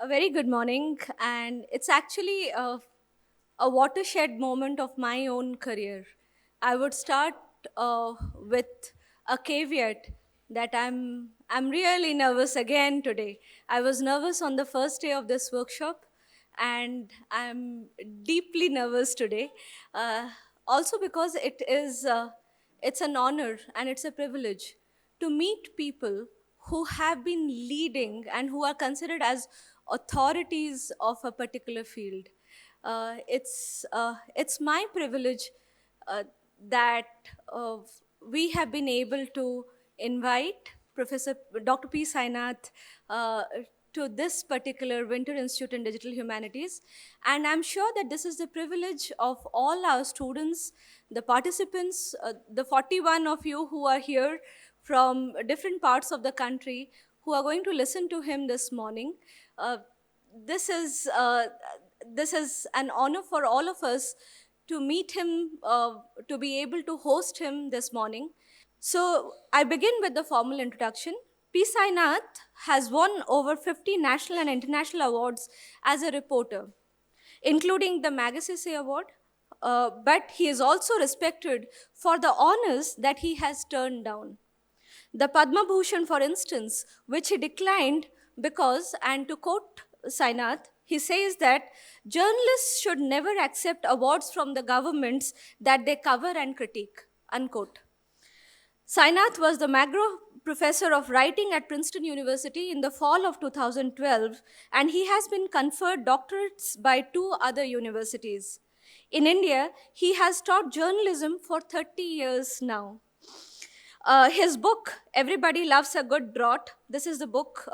A very good morning, and it's actually a watershed moment of my own career. I would start with a caveat that I'm really nervous again today. I was nervous on the first day of this workshop, and I'm deeply nervous today. Uh, Also because it's an honor and it's a privilege to meet people who have been leading and who are considered as authorities of a particular field. It's my privilege uh, that uh, we have been able to invite Professor Dr. P. Sainath to this particular Winter Institute in Digital Humanities. And I'm sure that this is the privilege of all our students, the participants, the 41 of you who are here from different parts of the country who are going to listen to him this morning. Uh, this is uh, this is an honor for all of us to meet him, to be able to host him this morning. So I begin with the formal introduction. P. Sainath has won over 50 national and international awards as a reporter, including the Magsaysay Award, but he is also respected for the honors that he has turned down. The Padma Bhushan, for instance, which he declined because, and to quote Sainath, he says that journalists should never accept awards from the governments that they cover and critique, unquote. Sainath was the Magro Professor of Writing at Princeton University in the fall of 2012, and he has been conferred doctorates by two other universities. In India, he has taught journalism for 30 years now. His book, Everybody Loves a Good Draught, this is the book,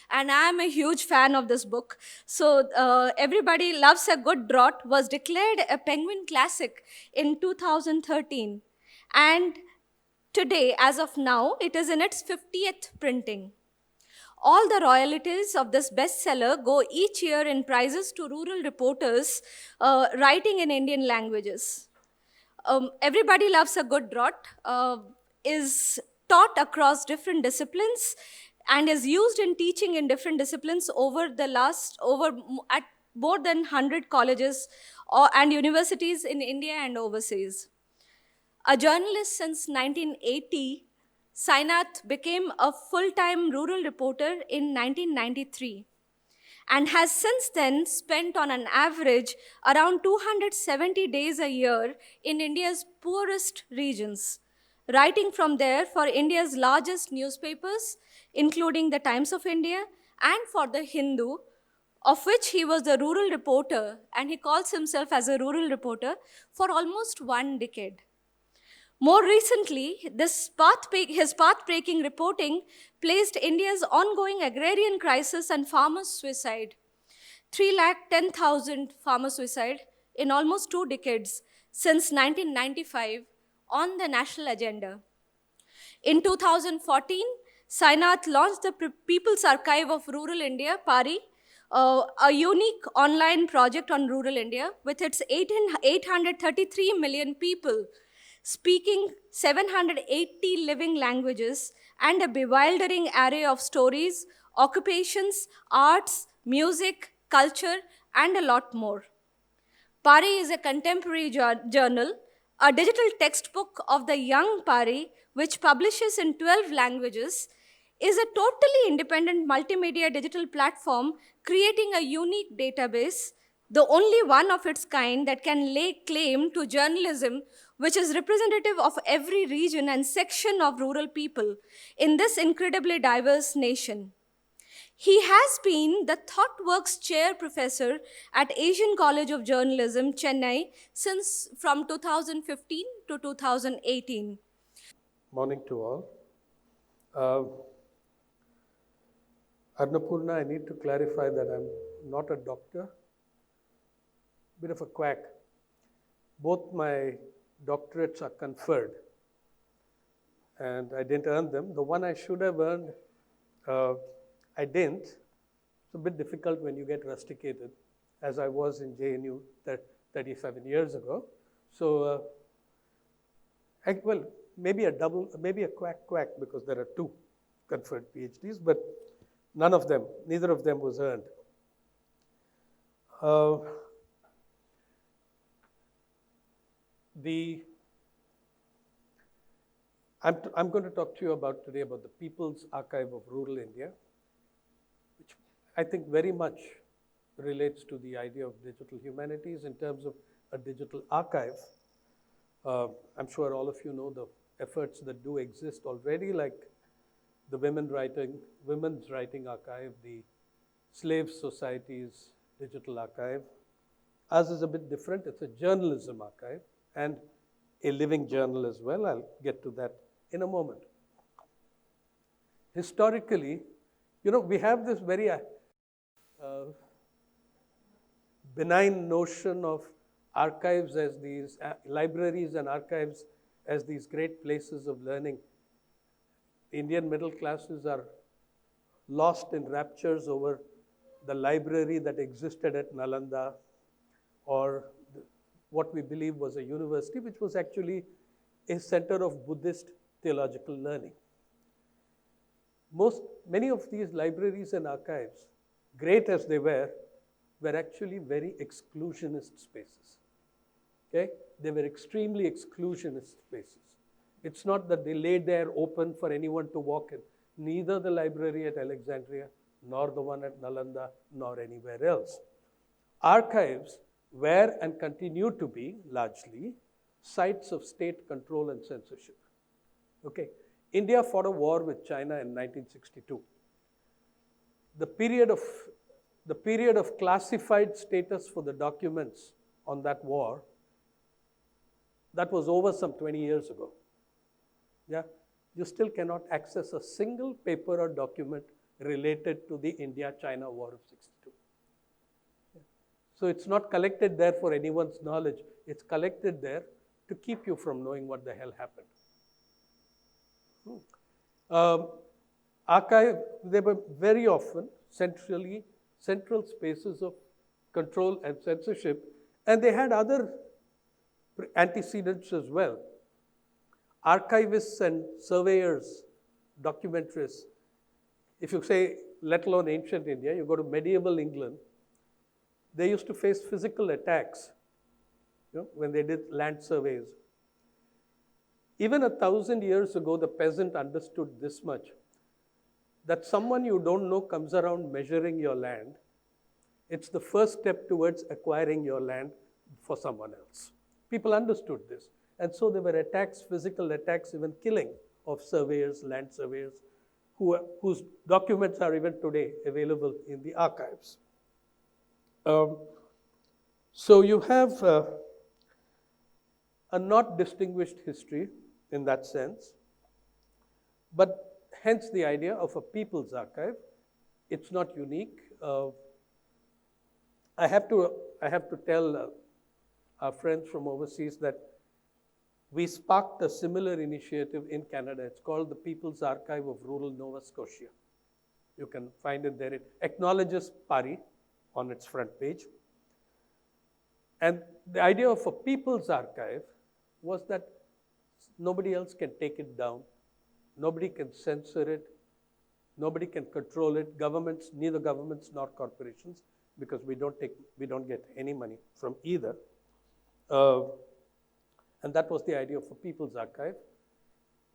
and I am a huge fan of this book. So, Everybody Loves a Good Draught was declared a Penguin Classic in 2013. And today, as of now, it is in its 50th printing. All the royalties of this bestseller go each year in prizes to rural reporters writing in Indian languages. Everybody Loves a Good Draught is taught across different disciplines and is used in teaching in different disciplines at more than 100 colleges and universities in India and overseas. A journalist since 1980, Sainath became a full-time rural reporter in 1993 and has since then spent on an average around 270 days a year in India's poorest regions, writing from there for India's largest newspapers, including the Times of India and for the Hindu, of which he was the rural reporter, and he calls himself as a rural reporter for almost 1 decade. More recently, his path-breaking reporting placed India's ongoing agrarian crisis and farmers' suicide, 310,000 farmer suicide in almost 2 decades since 1995, on the national agenda. In 2014, Sainath launched the People's Archive of Rural India, PARI, a unique online project on rural India with its 833 million people speaking 780 living languages and a bewildering array of stories, occupations, arts, music, culture, and a lot more. Pari is a contemporary journal, a digital textbook of the young Pari, which publishes in 12 languages, is a totally independent multimedia digital platform creating a unique database, the only one of its kind that can lay claim to journalism, which is representative of every region and section of rural people in this incredibly diverse nation. He has been the ThoughtWorks Chair Professor at Asian College of Journalism, Chennai, since from 2015 to 2018. Morning to all. Uh, Annapurna, I need to clarify that I'm not a doctor, bit of a quack. Both my doctorates are conferred, and I didn't earn them. The one I should have earned, I didn't. It's a bit difficult when you get rusticated, as I was in JNU 37 years ago. So, maybe a quack, because there are two conferred PhDs, but neither of them was earned. Uh, the I'm going to talk to you today about the People's Archive of Rural India, which I think very much relates to the idea of digital humanities in terms of a digital archive. I'm sure all of you know the efforts that do exist already, like the Women's Writing Archive, the Slave Society's Digital Archive. Ours is a bit different. It's a journalism archive and a living journal as well. I'll get to that in a moment. Historically, we have this very benign notion of archives as these libraries and archives as these great places of learning. Indian middle classes are lost in raptures over the library that existed at Nalanda, or what we believe was a university, which was actually a center of Buddhist theological learning. Many of these libraries and archives, great as they were actually very exclusionist spaces. Okay? They were extremely exclusionist spaces. It's not that they lay there open for anyone to walk in. Neither the library at Alexandria, nor the one at Nalanda, nor anywhere else. Archives were and continue to be largely sites of state control and censorship. Okay, India fought a war with China in 1962. The period of classified status for the documents on that war, that was over some 20 years ago. Yeah, you still cannot access a single paper or document related to the India-China War of 62. Yeah. So it's not collected there for anyone's knowledge. It's collected there to keep you from knowing what the hell happened. Archive, they were very often central spaces of control and censorship, and they had other antecedents as well. Archivists and surveyors, documentarists, if you say, let alone ancient India, you go to medieval England, they used to face physical attacks when they did land surveys. Even 1,000 years ago, the peasant understood this much, that someone you don't know comes around measuring your land. It's the first step towards acquiring your land for someone else. People understood this. And so there were attacks, physical attacks, even killing of surveyors, land surveyors, whose documents are even today available in the archives. So you have a not distinguished history in that sense, but hence the idea of a people's archive. It's not unique. I have to tell our friends from overseas that we sparked a similar initiative in Canada. It's called the People's Archive of Rural Nova Scotia. You can find it there. It acknowledges Pari on its front page. And the idea of a people's archive was that nobody else can take it down. Nobody can censor it. Nobody can control it. Neither governments nor corporations, because we don't get any money from either. And that was the idea of a people's archive.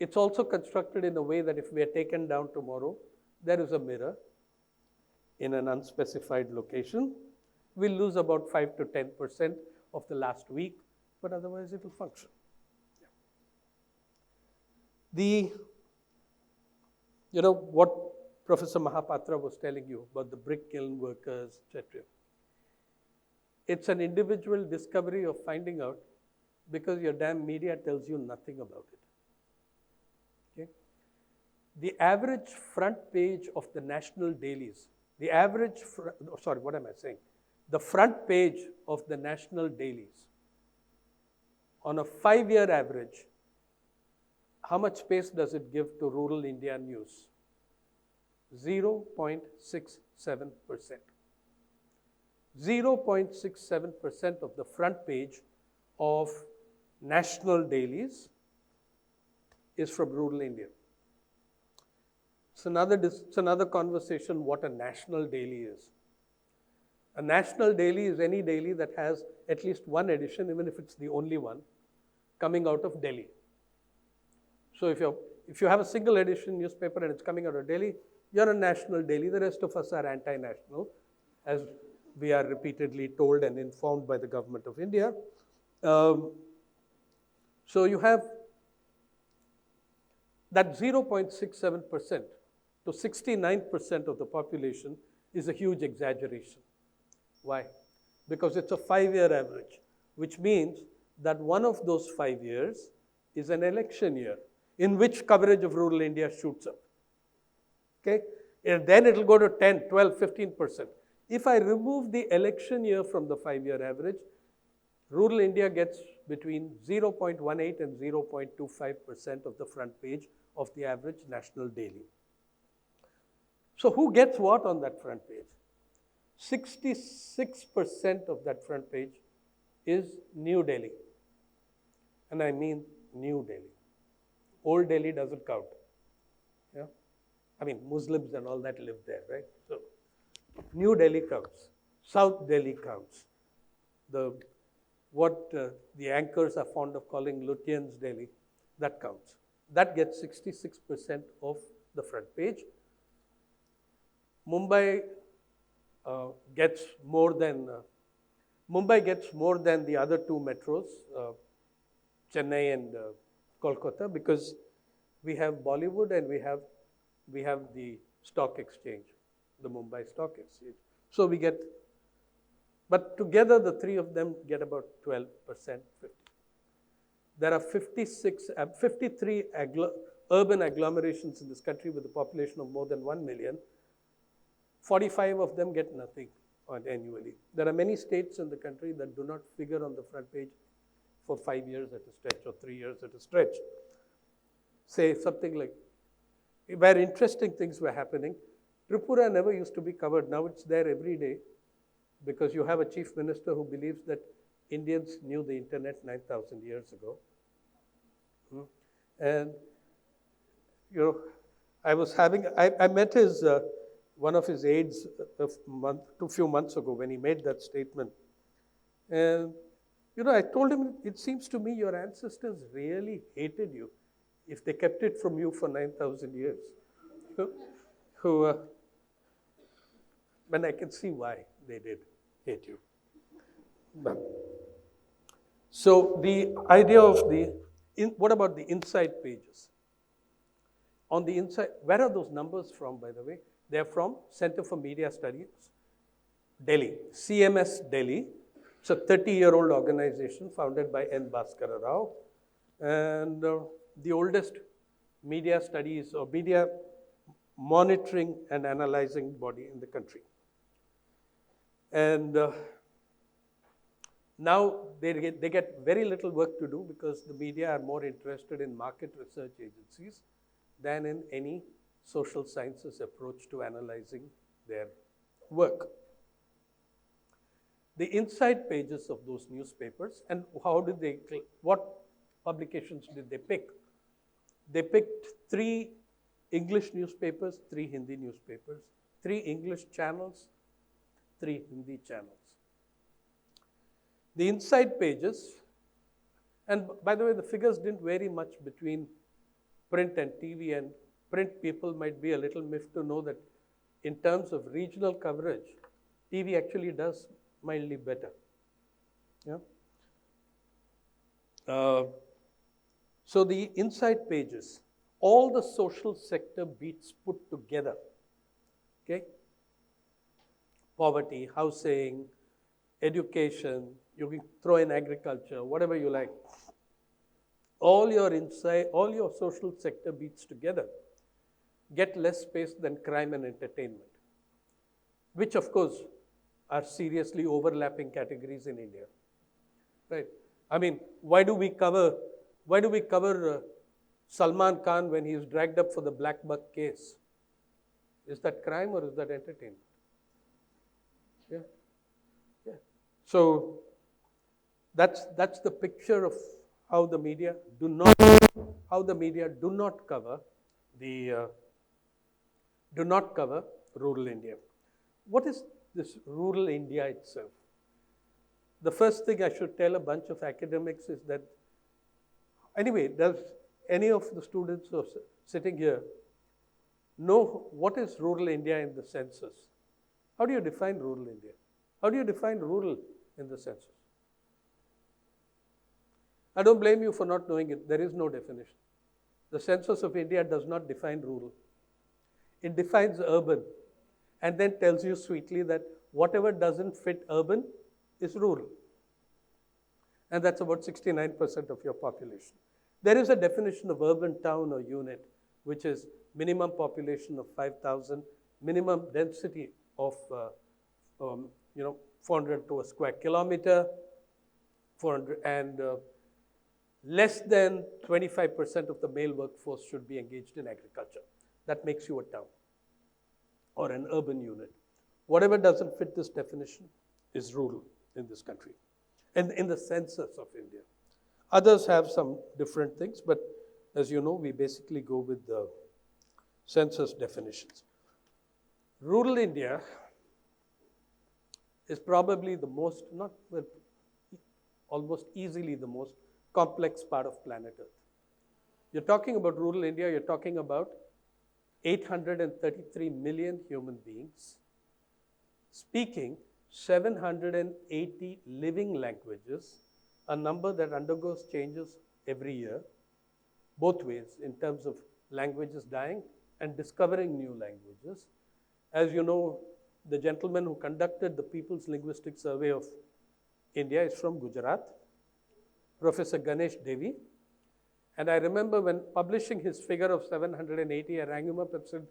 It's also constructed in a way that if we are taken down tomorrow, there is a mirror in an unspecified location. We'll lose about 5 to 10% of the last week, but otherwise it will function. What Professor Mahapatra was telling you about the brick kiln workers, etc. It's an individual discovery of finding out because your damn media tells you nothing about it. Okay? The average front page of the national dailies, the front page of the national dailies, on a 5-year average, how much space does it give to rural India news? 0.67%. 0.67% of the front page of national dailies is from rural India. It's another conversation what a national daily is. A national daily is any daily that has at least one edition, even if it's the only one, coming out of Delhi. So if you have a single edition newspaper and it's coming out of Delhi, you're a national daily. The rest of us are anti-national, as we are repeatedly told and informed by the government of India. So you have that 0.67% to 69% of the population is a huge exaggeration. Why? Because it's a 5-year average, which means that one of those 5 years is an election year in which coverage of rural India shoots up. Okay? And then it'll go to 10, 12, 15%. If I remove the election year from the 5-year average, rural India gets between 0.18 and 0.25% of the front page of the average national daily. So who gets what on that front page? 66% of that front page is New Delhi. And I mean New Delhi. Old Delhi doesn't count. Yeah? I mean, Muslims and all that live there, right? So New Delhi counts. South Delhi counts. What the anchors are fond of calling Lutyens Delhi, that counts. That gets 66% of the front page. Mumbai gets more than the other two metros, Chennai and Kolkata, because we have Bollywood and we have the stock exchange, the Mumbai Stock Exchange. So we get, but together the three of them get about 12%, 50. There are 53 urban agglomerations in this country with a population of more than 1 million. 45 of them get nothing annually. There are many states in the country that do not figure on the front page for 5 years at a stretch or 3 years at a stretch. Say something like, where interesting things were happening, Tripura never used to be covered. Now it's there every day because you have a chief minister who believes that Indians knew the internet 9,000 years ago. And, I met one of his aides a few months ago when he made that statement. And, I told him, it seems to me your ancestors really hated you if they kept it from you for 9,000 years. And I can see why they did hate you. So the idea of what about the inside pages? On the inside, where are those numbers from, by the way? They're from Center for Media Studies, Delhi, CMS Delhi. It's a 30-year-old organization founded by N. Bhaskara Rao, and the oldest media studies or media monitoring and analyzing body in the country. And now they get very little work to do because the media are more interested in market research agencies than in any social sciences approach to analyzing their work. The inside pages of those newspapers, and what publications did they pick? They picked 3 English newspapers, 3 Hindi newspapers, 3 English channels, 3 Hindi channels. The inside pages, and by the way, the figures didn't vary much between print and TV, and print people might be a little miffed to know that in terms of regional coverage, TV actually does mildly better. Yeah. So the inside pages, all the social sector beats put together, okay? Poverty, housing, education, you can throw in agriculture, whatever you like. All your social sector beats together get less space than crime and entertainment, which of course are seriously overlapping categories in India, right? I mean, why do we cover Salman Khan when he is dragged up for the Black Buck case? Is that crime or is that entertainment? Yeah. So that's the picture of how the media do not cover rural India. What is this rural India itself. The first thing I should tell a bunch of academics is that, anyway, does any of the students who are sitting here know what is rural India in the census? How do you define rural India? How do you define rural in the census? I don't blame you for not knowing it. There is no definition. The census of India does not define rural. It defines urban and then tells you sweetly that whatever doesn't fit urban is rural. And that's about 69% of your population. There is a definition of urban town or unit, which is minimum population of 5,000, minimum density of 400 to a square kilometer, 400, and less than 25% of the male workforce should be engaged in agriculture. That makes you a town or an urban unit. Whatever doesn't fit this definition is rural in this country and in the census of India. Others have some different things, but as you know, we basically go with the census definitions. Rural India is probably the most, almost easily the most complex part of planet Earth. You're talking about rural India, you're talking about 833 million human beings speaking 780 living languages, a number that undergoes changes every year, both ways in terms of languages dying and discovering new languages. As you know, the gentleman who conducted the People's Linguistic Survey of India is from Gujarat, Professor Ganesh Devi. And I remember when publishing his figure of 780, I rang him up and said,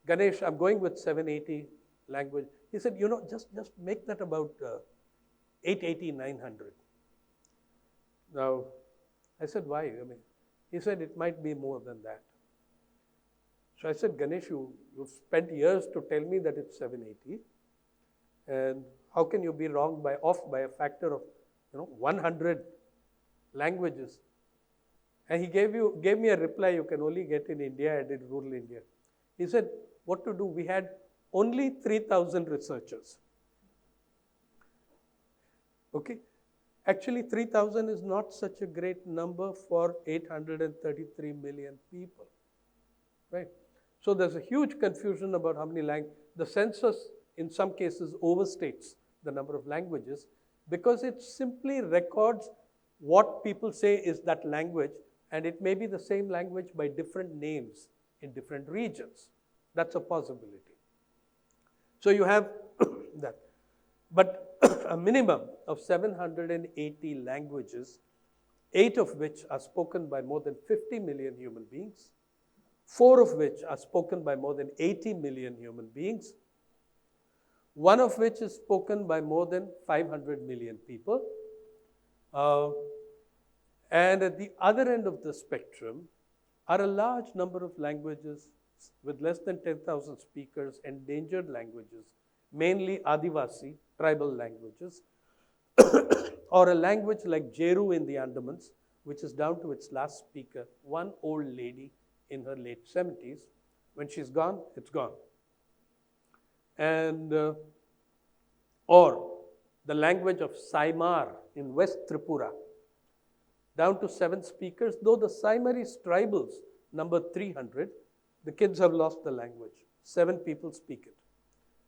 Ganesh, I'm going with 780 language. He said, just make that about 880, 900. Now, I said, why? He said, it might be more than that. So I said, Ganesh, you've spent years to tell me that it's 780. And how can you be wrong off by a factor of 100 languages? And he gave me a reply you can only get in India and in rural India. He said, what to do? We had only 3,000 researchers. Okay? Actually, 3,000 is not such a great number for 833 million people. Right? So there's a huge confusion about how many languages. The census, in some cases, overstates the number of languages because it simply records what people say is that language, and it may be the same language by different names in different regions. That's a possibility. So you have that. But a minimum of 780 languages, 8 of which are spoken by more than 50 million human beings, 4 of which are spoken by more than 80 million human beings, 1 of which is spoken by more than 500 million people. And at the other end of the spectrum are a large number of languages with less than 10,000 speakers, endangered languages, mainly Adivasi, tribal languages, or a language like Jeru in the Andamans, which is down to its last speaker, one old lady in her late 70s. When she's gone, it's gone. And, or the language of Saimar in West Tripura, down to 7 speakers, though the Saimarese tribals number 300, the kids have lost the language. 7 people speak it.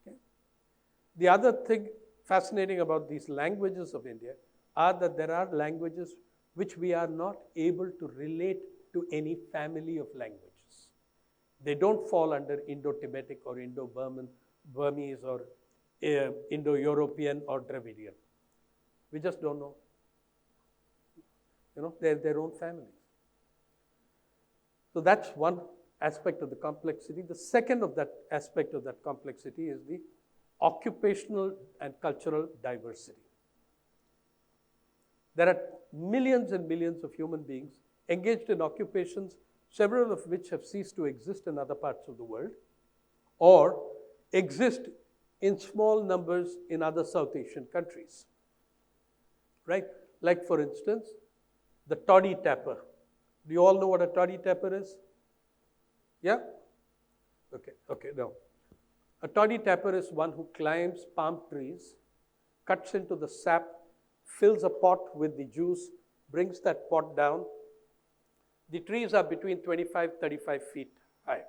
Okay? The other thing fascinating about these languages of India are that there are languages which we are not able to relate to any family of languages. They don't fall under Indo-Tibetic or Indo-Burmese or Indo-European or Dravidian. We just don't know. They're their own families. So that's one aspect of the complexity. The second of that aspect of that complexity is the occupational and cultural diversity. There are millions and millions of human beings engaged in occupations, several of which have ceased to exist in other parts of the world, or exist in small numbers in other South Asian countries. Right? Like, for instance, the toddy tapper. Do you all know what a toddy tapper is? Yeah? Okay, no. A toddy tapper is one who climbs palm trees, cuts into the sap, fills a pot with the juice, brings that pot down. The trees are between 25, 35 feet high.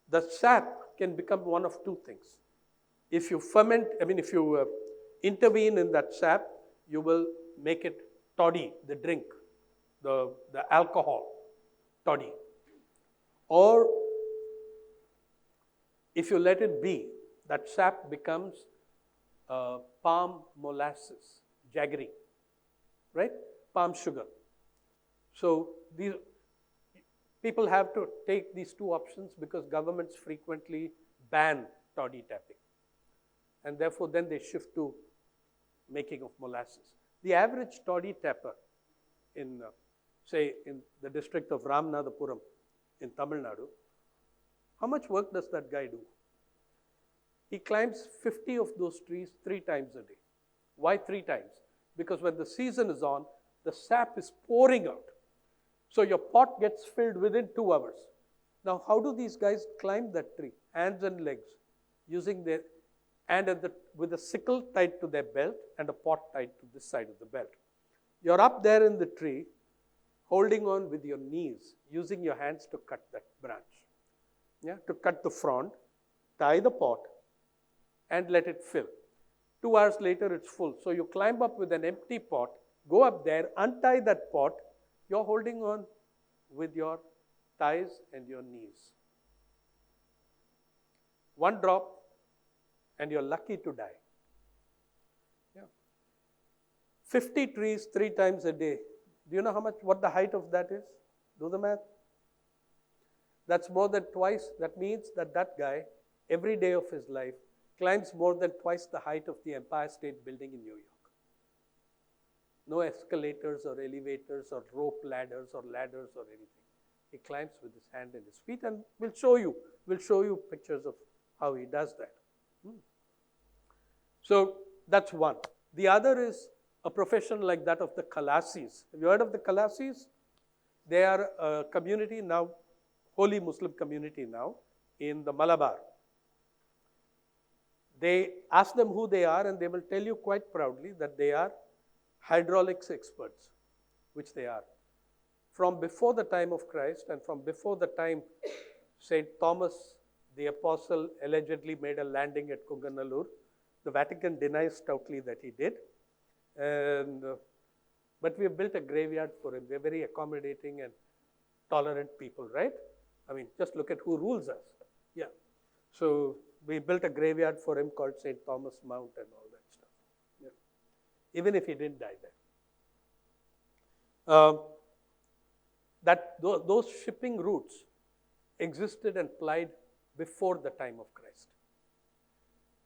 The sap can become one of two things. If you if you intervene in that sap, you will make it toddy, the drink, the alcohol, toddy. Or if you let it be, that sap becomes palm molasses, jaggery, right? Palm sugar. So these people have to take these two options because governments frequently ban toddy tapping. And therefore, then they shift to making of molasses. The average toddy tapper in, say, in the district of Ramanathapuram in Tamil Nadu, how much work does that guy do? He climbs 50 of those trees 3 times a day. Why 3 times? Because when the season is on, the sap is pouring out. So your pot gets filled within 2 hours. Now, how do these guys climb that tree? Hands and legs, using their, and with a sickle tied to their belt and a pot tied to this side of the belt. You're up there in the tree, holding on with your knees, using your hands to cut that branch. Yeah, to cut the frond, tie the pot, and let it fill. 2 hours later, it's full. So you climb up with an empty pot, go up there, untie that pot, you're holding on with your thighs and your knees. 1 drop, and you're lucky to die. Yeah. 50 trees 3 times a day. Do you know what the height of that is? Do the math. That's more than twice. That means that guy, every day of his life, climbs more than twice the height of the Empire State Building in New York. No escalators or elevators or rope ladders or anything. He climbs with his hand and his feet, and we'll show you pictures of how he does that. So that's one. The other is a profession like that of the Khalasis. Have you heard of the Khalasis? They are a community now, holy Muslim community now, in the Malabar. They ask them who they are, and they will tell you quite proudly that they are hydraulics experts, which they are. From before the time of Christ and from before the time St. Thomas the Apostle allegedly made a landing at Kunganallur, the Vatican denies stoutly that he did. But we have built a graveyard for him. We're very accommodating and tolerant people, right? I mean, just look at who rules us. Yeah. So we built a graveyard for him called St. Thomas Mount and all that stuff. Yeah. Even if he didn't die there. Those shipping routes existed and plied before the time of Christ.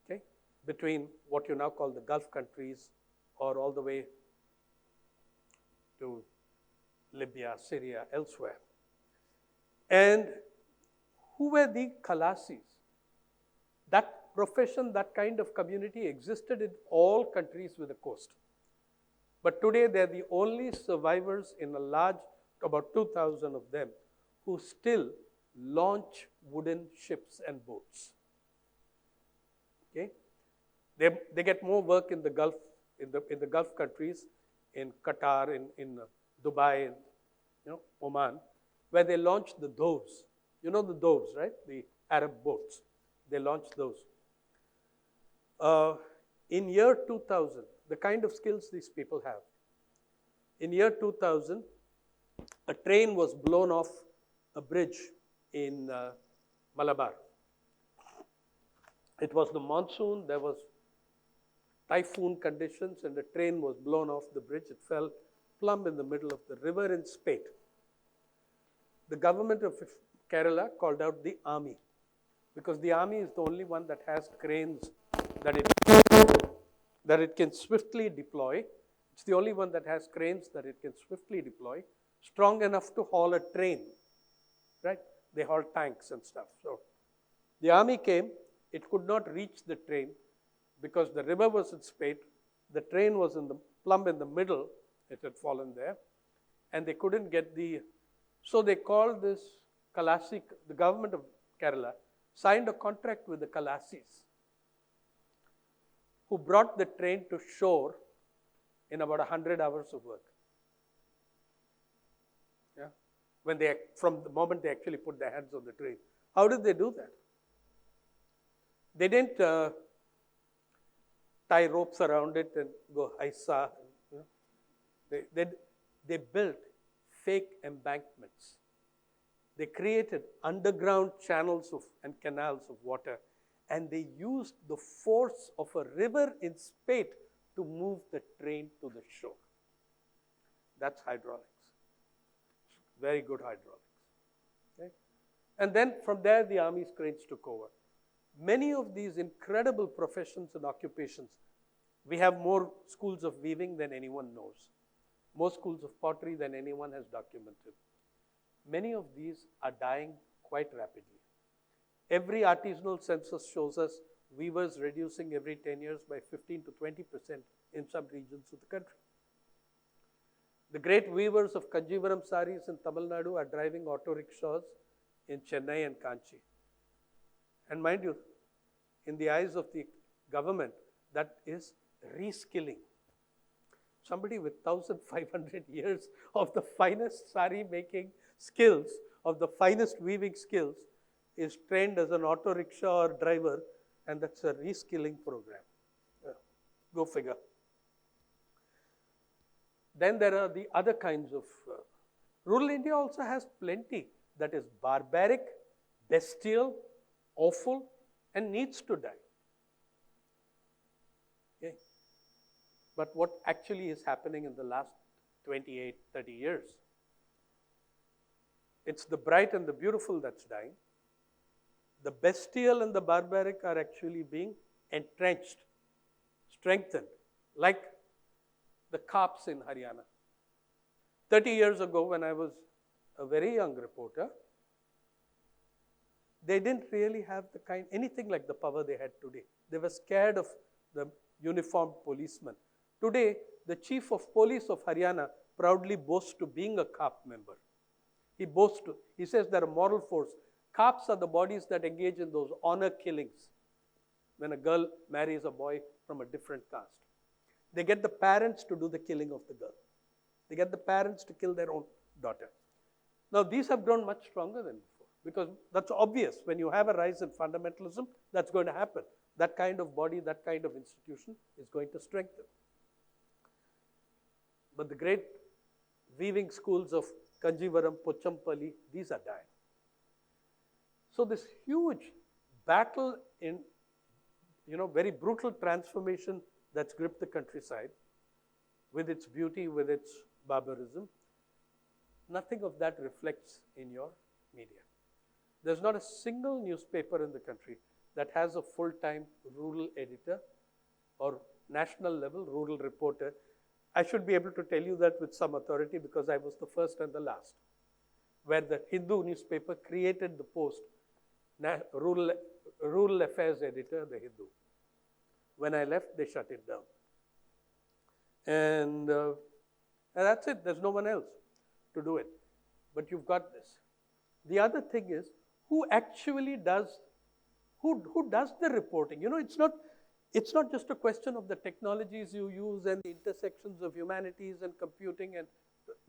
Okay? Between what you now call the Gulf countries or all the way to Libya, Syria, elsewhere. And who were the Khalasis? That profession, that kind of community existed in all countries with a coast. But today they're the only survivors in a large, about 2,000 of them, who still launch wooden ships and boats. Okay? They get more work in the Gulf, in the Gulf countries, in Qatar, in Dubai, in Oman, where they launch the doves. You know the doves, right? The Arab boats. They launch those. In year 2000, the kind of skills these people have. In year 2000, a train was blown off a bridge in Malabar. It was the monsoon, there was typhoon conditions, and the train was blown off the bridge. It fell plumb in the middle of the river in Spate. The government of Kerala called out the army, because the army is the only one that has cranes that it can swiftly deploy. It's the only one that has cranes that it can swiftly deploy, strong enough to haul a train, right? They haul tanks and stuff. So the army came. It could not reach the train because the river was in Spate. The train was plumb in the middle. It had fallen there. And they couldn't get so they called this Khalasi, the government of Kerala signed a contract with the Kalasis, who brought the train to shore in about 100 hours of work. Yeah? From the moment they actually put their hands on the train. How did they do that? They didn't tie ropes around it and go haisa. You know? They built fake embankments. They created underground channels and canals of water, and they used the force of a river in spate to move the train to the shore. That's hydraulics. Very good hydraulics. Okay? And then from there, the Army's cranes took over. Many of these incredible professions and occupations, we have more schools of weaving than anyone knows, more schools of pottery than anyone has documented. Many of these are dying quite rapidly. Every artisanal census shows us weavers reducing every 10 years by 15 to 20% in some regions of the country. The great weavers of Kanjivaram saris in Tamil Nadu are driving auto rickshaws in Chennai and Kanchi. And mind you, in the eyes of the government, that is reskilling. Somebody with 1,500 years of the finest sari making skills, of the finest weaving skills, is trained as an auto rickshaw or driver, and that's a reskilling program. Go figure. Then there are the other kinds of... rural India also has plenty that is barbaric, bestial, awful, and needs to die. Okay. But what actually is happening in the last 28, 30 years? It's the bright and the beautiful that's dying. The bestial and the barbaric are actually being entrenched, strengthened, like the Kaps in Haryana. 30 years ago, when I was a very young reporter, they didn't really have anything like the power they had today. They were scared of the uniformed policemen. Today, the chief of police of Haryana proudly boasts to being a Kap member. He says they're a moral force. Kaps are the bodies that engage in those honor killings when a girl marries a boy from a different caste. They get the parents to do the killing of the girl. They get the parents to kill their own daughter. Now, these have grown much stronger than before, because that's obvious. When you have a rise in fundamentalism, that's going to happen. That kind of body, that kind of institution is going to strengthen. But the great weaving schools of Kanjivaram, Pochampally, these are dying. So this huge battle in, very brutal transformation that's gripped the countryside, with its beauty, with its barbarism, nothing of that reflects in your media. There's not a single newspaper in the country that has a full-time rural editor or national level rural reporter. I should be able to tell you that with some authority because I was the first and the last, where the Hindu newspaper created the post, rural affairs editor, the Hindu. When I left, they shut it down. And that's it. There's no one else to do it. But you've got this. The other thing is, who actually does, who does the reporting? It's not just a question of the technologies you use and the intersections of humanities and computing and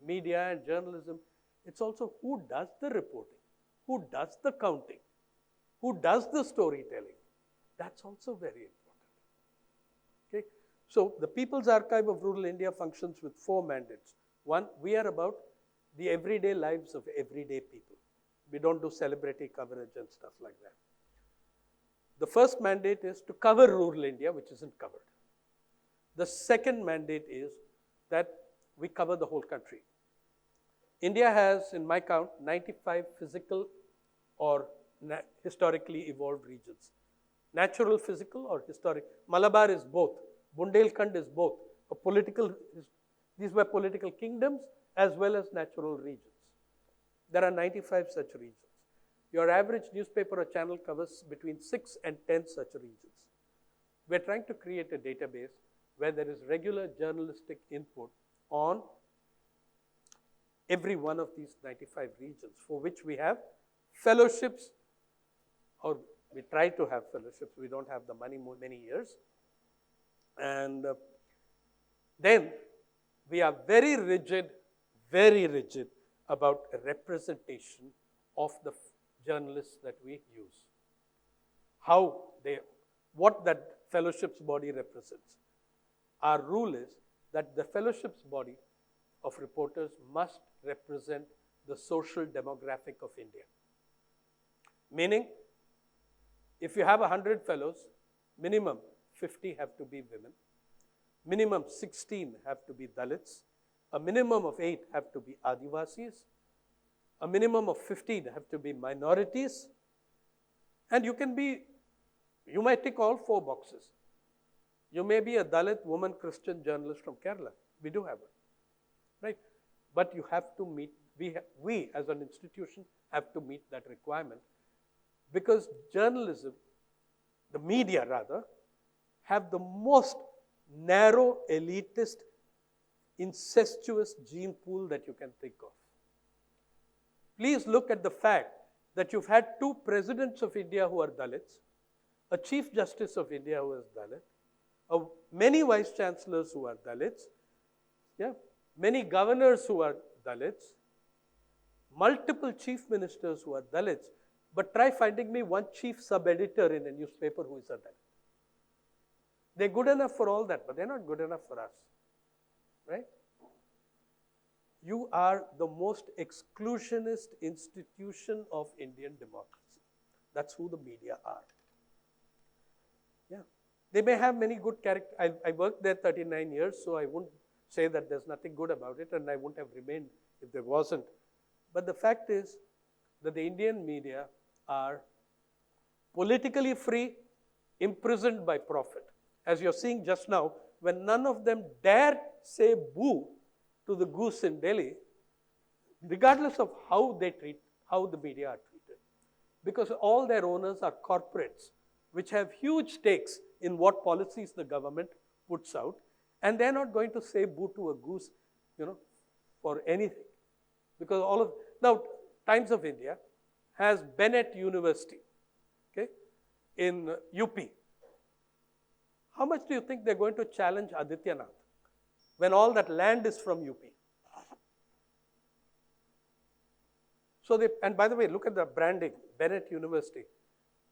media and journalism. It's also who does the reporting, who does the counting, who does the storytelling. That's also very important. Okay? So the People's Archive of Rural India functions with 4 mandates. One, we are about the everyday lives of everyday people. We don't do celebrity coverage and stuff like that. The first mandate is to cover rural India, which isn't covered. The second mandate is that we cover the whole country. India has, in my count, 95 physical or historically evolved regions. Natural, physical, or historic. Malabar is both. Bundelkhand is both. These were political kingdoms as well as natural regions. There are 95 such regions. Your average newspaper or channel covers between 6 and 10 such regions. We're trying to create a database where there is regular journalistic input on every one of these 95 regions, for which we have fellowships or We try to have fellowships. We don't have the money many years. And then we are very rigid about representation of the journalists that we use. What that fellowships body represents. Our rule is that the fellowships body of reporters must represent the social demographic of India. Meaning, if you have 100 fellows, minimum 50 have to be women, minimum 16 have to be Dalits, a minimum of 8 have to be Adivasis, a minimum of 15 have to be minorities, and you might tick all 4 boxes. You may be a Dalit woman Christian journalist from Kerala. We do have one, right? But you have to meet, we as an institution have to meet that requirement, because journalism, the media rather, have the most narrow, elitist, incestuous gene pool that you can think of. Please look at the fact that you've had 2 presidents of India who are Dalits, a Chief Justice of India who is Dalit, many vice chancellors who are Dalits, many governors who are Dalits, multiple chief ministers who are Dalits, but try finding me one chief sub-editor in a newspaper who is a Dalit. They're good enough for all that, but they're not good enough for us, right? You are the most exclusionist institution of Indian democracy. That's who the media are. They may have many good characters. I worked there 39 years, so I wouldn't say that there's nothing good about it, and I wouldn't have remained if there wasn't. But the fact is that the Indian media are politically free, imprisoned by profit. As you're seeing just now, when none of them dare say boo to the goose in Delhi, regardless of how the media are treated, because all their owners are corporates, which have huge stakes in what policies the government puts out, and they're not going to say boo to a goose, for anything. Because now, Times of India has Bennett University, in UP. How much do you think they're going to challenge Adityanath when all that land is from UP? So and by the way, look at the branding, Bennett University.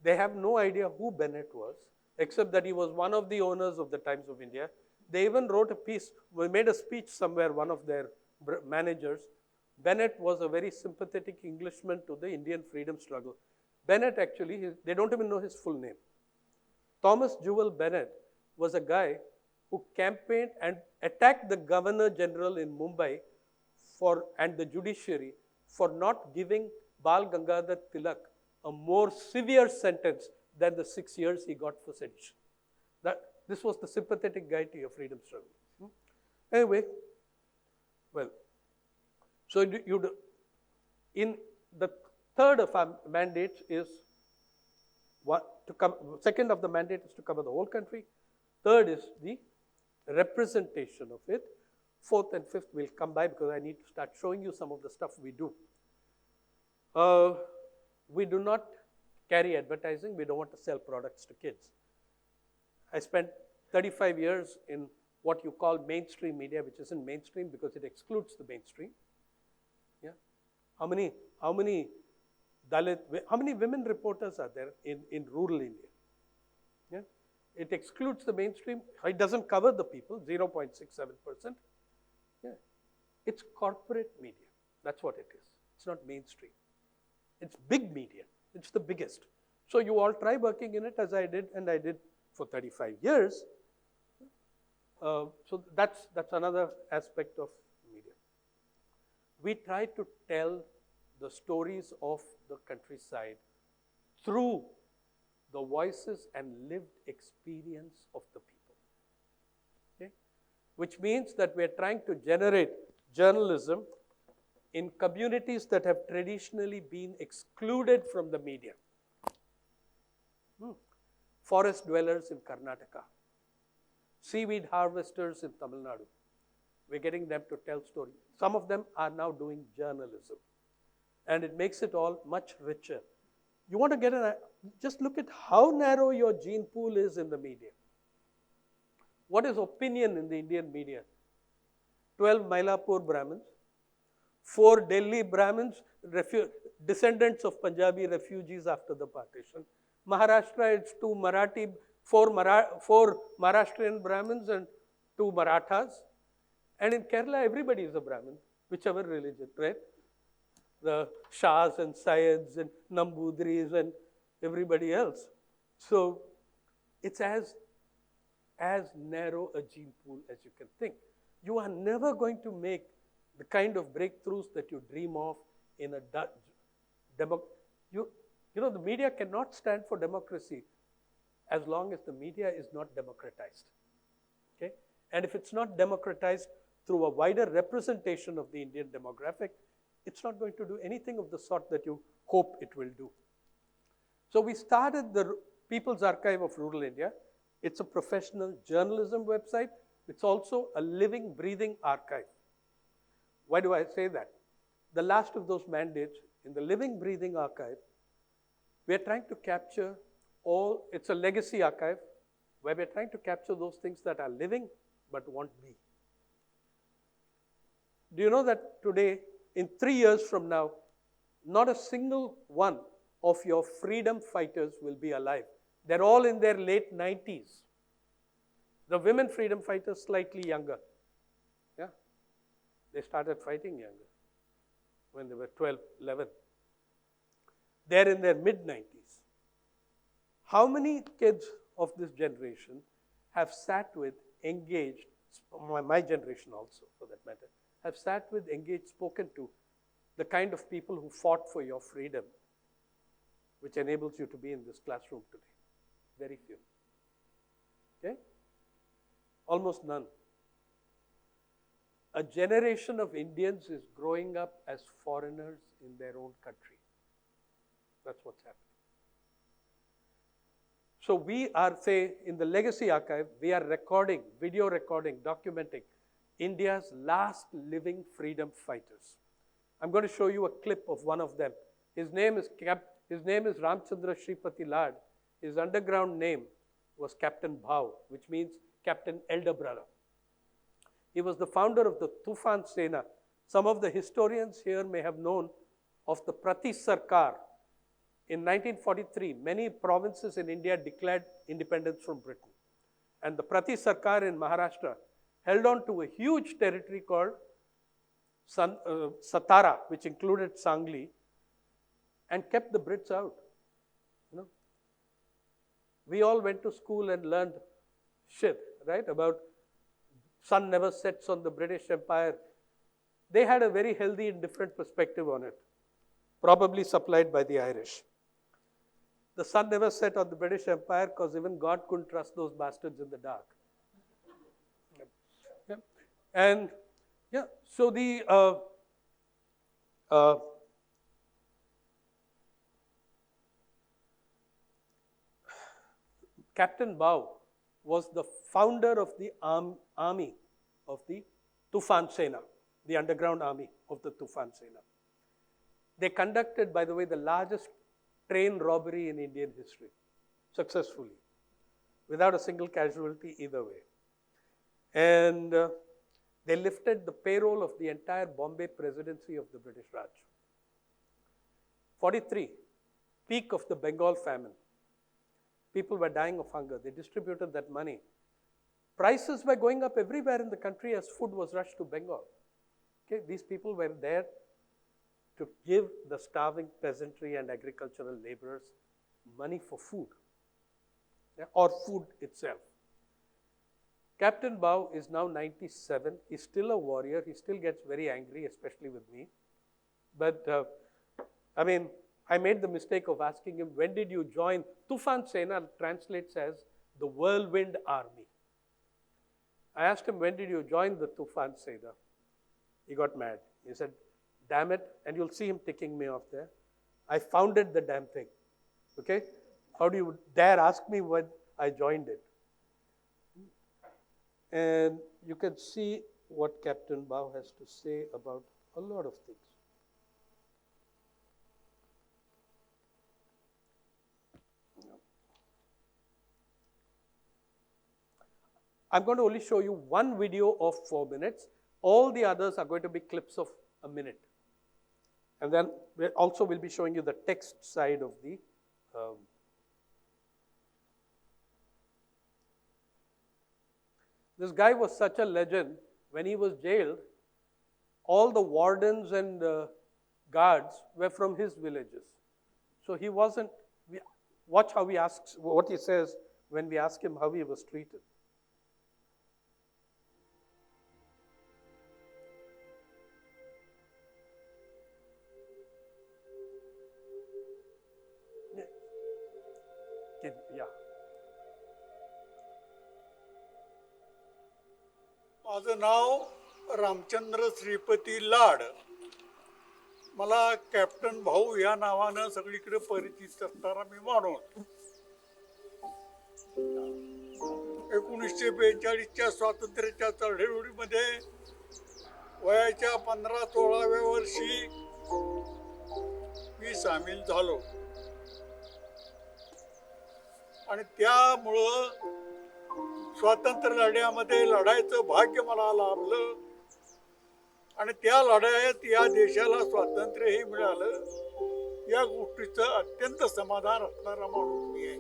They have no idea who Bennett was, except that he was one of the owners of the Times of India. They even wrote a piece, made a speech somewhere, one of their managers. Bennett was a very sympathetic Englishman to the Indian freedom struggle. Bennett actually, they don't even know his full name. Thomas Jewell Bennett was a guy who campaigned and attacked the Governor General in Mumbai and the judiciary for not giving Bal Gangadhar Tilak a more severe sentence than the 6 years he got for sedition. This was the sympathetic guy to your freedom struggle. Anyway, well, so in the third of our mandates is second of the mandate is to cover the whole country. Third is the representation of it. Fourth and fifth will come by because I need to start showing you some of the stuff we do. We do not carry advertising. We don't want to sell products to kids. I spent 35 years in what you call mainstream media, which isn't mainstream because it excludes the mainstream. How many women reporters are there in rural India? It excludes the mainstream. It doesn't cover the people, 0.67%. It's corporate media. That's what it is. It's not mainstream. It's big media. It's the biggest. So you all try working in it as I did, and I did for 35 years. So that's another aspect of media. We try to tell the stories of the countryside through the voices and lived experience of the people. Which means that we're trying to generate journalism in communities that have traditionally been excluded from the media. Forest dwellers in Karnataka, seaweed harvesters in Tamil Nadu. We're getting them to tell stories. Some of them are now doing journalism. And it makes it all much richer. You want to get just look at how narrow your gene pool is in the media. What is opinion in the Indian media? 12 Mylapore Brahmins, 4 Delhi Brahmins, descendants of Punjabi refugees after the partition. Maharashtra, it's 4 Maharashtrian Brahmins and 2 Marathas. And in Kerala, everybody is a Brahmin, whichever religion, right? The Shahs and Sayeds and Nambudris and everybody else. So it's as narrow a gene pool as you can think. You are never going to make the kind of breakthroughs that you dream of in a the media cannot stand for democracy as long as the media is not democratized. Okay? And if it's not democratized through a wider representation of the Indian demographic, it's not going to do anything of the sort that you hope it will do. So we started the People's Archive of Rural India. It's a professional journalism website. It's also a living, breathing archive. Why do I say that? The last of those mandates in the living, breathing archive, we're trying to capture it's a legacy archive where we're trying to capture those things that are living but won't be. Do you know that today, in 3 years from now, not a single one of your freedom fighters will be alive? They're all in their late 90s. The women freedom fighters slightly younger. Yeah, they started fighting younger when they were 12, 11. They're in their mid-90s. How many kids of this generation have sat with, engaged, my generation also for that matter, have sat with, engaged, spoken to the kind of people who fought for your freedom, which enables you to be in this classroom today? Very few. Okay? Almost none. A generation of Indians is growing up as foreigners in their own country. That's what's happening. So we are, say, in the Legacy Archive, we are recording, video recording, documenting India's last living freedom fighters. I'm going to show you a clip of one of them. His name is Ramchandra Shripati Lad. His underground name was Captain Bhav, which means Captain Elder Brother. He was the founder of the Tufan Sena. Some of the historians here may have known of the Prati Sarkar. In 1943, many provinces in India declared independence from Britain. And the Prati Sarkar in Maharashtra held on to a huge territory called Satara, which included Sangli, and kept the Brits out. You know? We all went to school and learned shit, right, about sun never sets on the British Empire. They had a very healthy and different perspective on it, probably supplied by the Irish. The sun never set on the British Empire because even God couldn't trust those bastards in the dark. Yeah. And yeah, so the Captain Bhav was the founder of the army of the Tufan Sena, the underground army of the Tufan Sena. They conducted, by the way, the largest train robbery in Indian history, successfully, without a single casualty either way. And they lifted the payroll of the entire Bombay presidency of the British Raj. 43, peak of the Bengal famine. People were dying of hunger. They distributed that money. Prices were going up everywhere in the country as food was rushed to Bengal. Okay, these people were there to give the starving peasantry and agricultural laborers money for food, or food itself. Captain Bhav is now 97. He's still a warrior. He still gets very angry, especially with me. But, I made the mistake of asking him, when did you join? Tufan Sena translates as the Whirlwind Army. I asked him, when did you join the Tufan Sena? He got mad. He said, damn it, and you'll see him ticking me off there. I founded the damn thing, okay? How do you dare ask me when I joined it? And you can see what Captain Bhav has to say about a lot of things. I'm going to only show you one video of 4 minutes. All the others are going to be clips of a minute. And then we also will be showing you the text side of the This guy was such a legend. When he was jailed, all the wardens and guards were from his villages. So he wasn't, watch how he asks, what he says when we ask him how he was treated. Yeah. माझं नाव रामचंद्र श्रीपती लाड. मला captain भाऊ या नावानं सगळीकडे परिचित असणारा मी माणूस. 1942च्या स्वातंत्र्याच्या चळवळीमध्ये वयाच्या 15-16व्या वर्षी मी सामील झालो आणि त्यामुळं स्वातंत्र्य लढ्यामध्ये लढायचं भाग्य मला लाभलं आणि त्या लढाईत या देशाला स्वातंत्र्यही मिळालं. या गोष्टीचं अत्यंत समाधान असणारा माणूस मी आहे.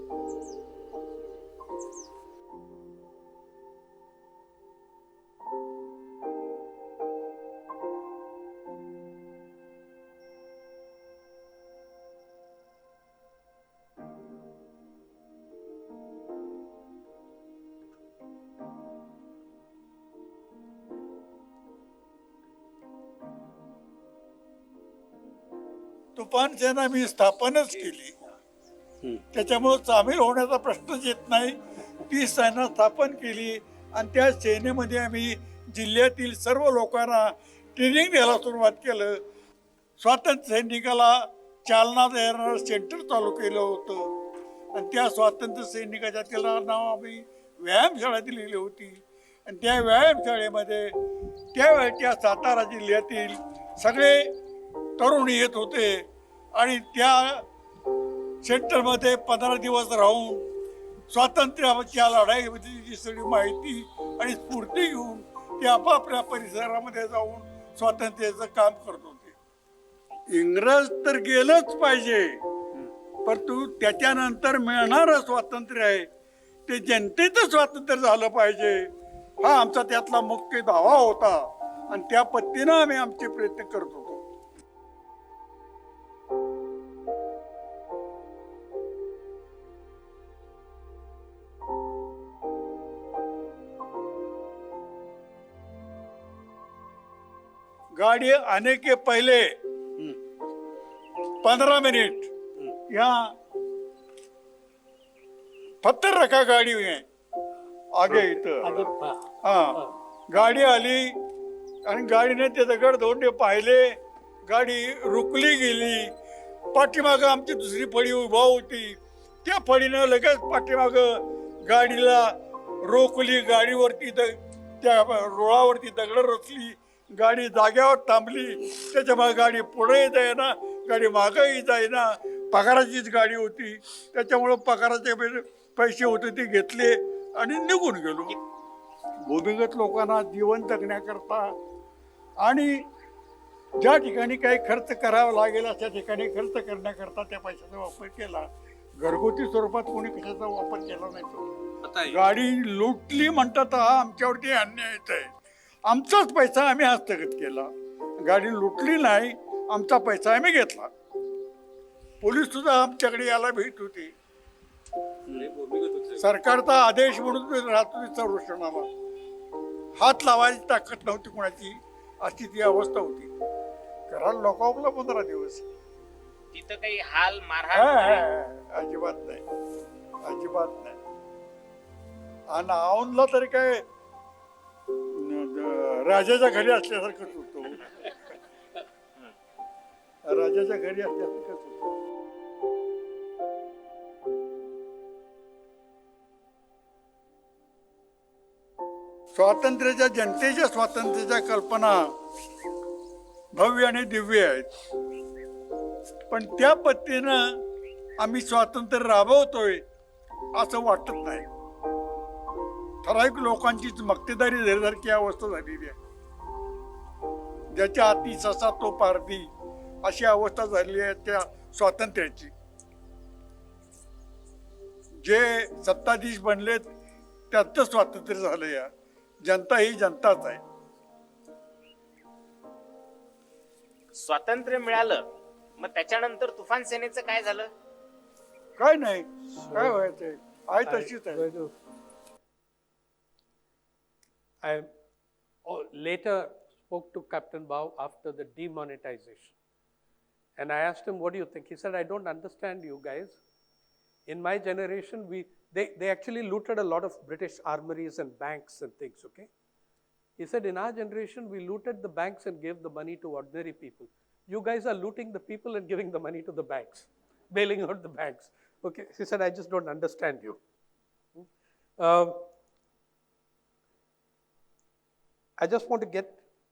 तुफान सेना मी स्थापनच केली. त्याच्यामुळे सामील होण्याचा प्रश्नच येत नाही. ती सेना स्थापन केली आणि त्या सेनेमध्ये आम्ही जिल्ह्यातील सर्व लोकांना ट्रेनिंग द्यायला सुरुवात केलं. स्वातंत्र्य सैनिकाला चालना देणारं सेंटर चालू केलं होतं आणि त्या स्वातंत्र्य सैनिकाच्या त्याला नाव आम्ही व्यायामशाळा दिलेली होती आणि त्या व्यायामशाळेमध्ये त्यावेळच्या सातारा जिल्ह्यातील सगळे तरुण येत होते आणि त्या सेंटरमध्ये 15 दिवस राहून स्वातंत्र्याच्या लढाईची सगळी माहिती आणि स्फूर्ती घेऊन ते आपापल्या परिसरामध्ये जाऊन स्वातंत्र्याचं काम करत होते. इंग्रज तर गेलंच पाहिजे, परंतु त्याच्यानंतर मिळणारं स्वातंत्र्य आहे ते जनतेचं स्वातंत्र्य झालं पाहिजे, हा आमचा त्यातला मुख्य दावा होता आणि त्या पद्धतीनं आम्ही आमचे प्रयत्न करत होतो. गाड़ी आने के पहले 15 मिनट यहाँ पत्थर रखा गाड़ी में आगे इथं. हाँ, गाडी आली आणि गाडीने ते दगड धोंडे पाहिले. गाडी रुकली गेली. पाठीमागं आमची दुसरी फळी उभा होती. त्या फळीनं लगेच पाठीमागं गाडीला रोखली. गाडीवरती त्या रुळावरती दगड रचली. गाडी जाग्यावर थांबली. त्याच्यामुळे गाडी पुढे जाईना, गाडी मागंही जाईना. पगाराचीच गाडी होती, त्याच्यामुळं पगाराचे पैसे होते ते घेतले आणि निघून गेलो. भूमिगत लोकांना जीवन जगण्याकरता आणि ज्या ठिकाणी काही खर्च करावा लागेल अशा ठिकाणी खर्च करण्याकरता त्या पैशाचा वापर केला. घरगुती स्वरूपात कोणी कशाचा वापर केला नाही. गाडी लुटली म्हणतात हा आमच्यावरती अन्यायच आहे. आमचाच पैसा आम्ही हस्तगत केला. गाडी लुटली नाही, आमचा पैसा आम्ही घेतला. पोलीस सुद्धा आमच्याकडे यायला भेट होती. सरकारचा आदेश म्हणून राहत होती संरक्षणाला. हात लावायची ताकद नव्हती कोणाची, अशी ती अवस्था होती. करायला लोकांना 15 दिवस तिथं काही हाल मारहाण अजिबात नाही, अजिबात नाही. आणि औंधला तरी काय राजाच्या घरी असल्यासारखंच होतो. राजाच्या घरी असल्यासारखंच होतो. स्वातंत्र्याच्या जनतेच्या स्वातंत्र्याच्या कल्पना भव्य आणि दिव्य आहेत, पण त्या पद्धतीनं आम्ही स्वातंत्र्य राबवतोय असं वाटत नाही. ठराविक लोकांचीच मक्तेदारी झाल्यासारखी अवस्था झालेली आहे. ज्याच्या हाती ससा तो पारधी अशी अवस्था झालेली आहे त्या स्वातंत्र्याची. जे सत्ताधीश बनलेत त्यांचं स्वातंत्र्य झालं. या जनता ही जनताच आहे. स्वातंत्र्य मिळालं, मग त्याच्यानंतर तुफान सेनेचं काय झालं? काय नाही, काय व्हायचंय, आहे तशीच आहे. I later spoke to Captain Bao after the demonetization. And I asked him, what do you think? He said, I don't understand you guys. In my generation, they actually looted a lot of British armories and banks and things, okay? He said, in our generation, we looted the banks and gave the money to ordinary people. You guys are looting the people and giving the money to the banks, bailing out the banks. Okay, he said, I just don't understand you. I just want to get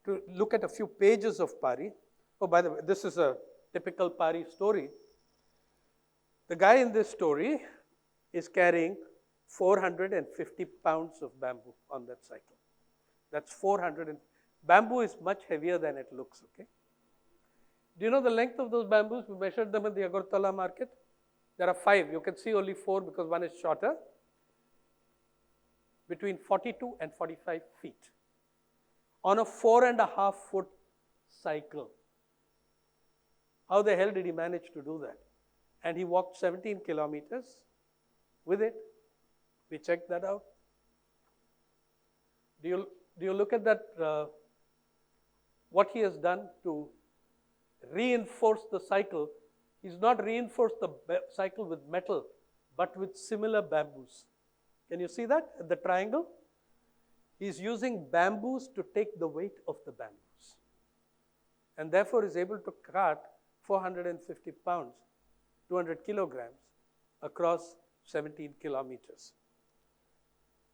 to look at a few pages of Pari. Oh, by the way, this is a typical Pari story. The guy in this story is carrying 450 pounds of bamboo on that cycle. That's 400. Bamboo is much heavier than it looks, okay? Do you know the length of those bamboos? We measured them at the Agartala market. There are 5. You can see only 4 because one is shorter. Between 42 and 45 feet. On a 4.5 foot cycle. How the hell did he manage to do that? And he walked 17 kilometers with it. We checked that out. Do you look at that, what he has done to reinforce the cycle? He's not reinforced the cycle with metal, but with similar bamboos. Can you see that at the triangle? He's using bamboos to take the weight of the bamboos. And therefore is able to cart 450 pounds, 200 kilograms across 17 kilometers.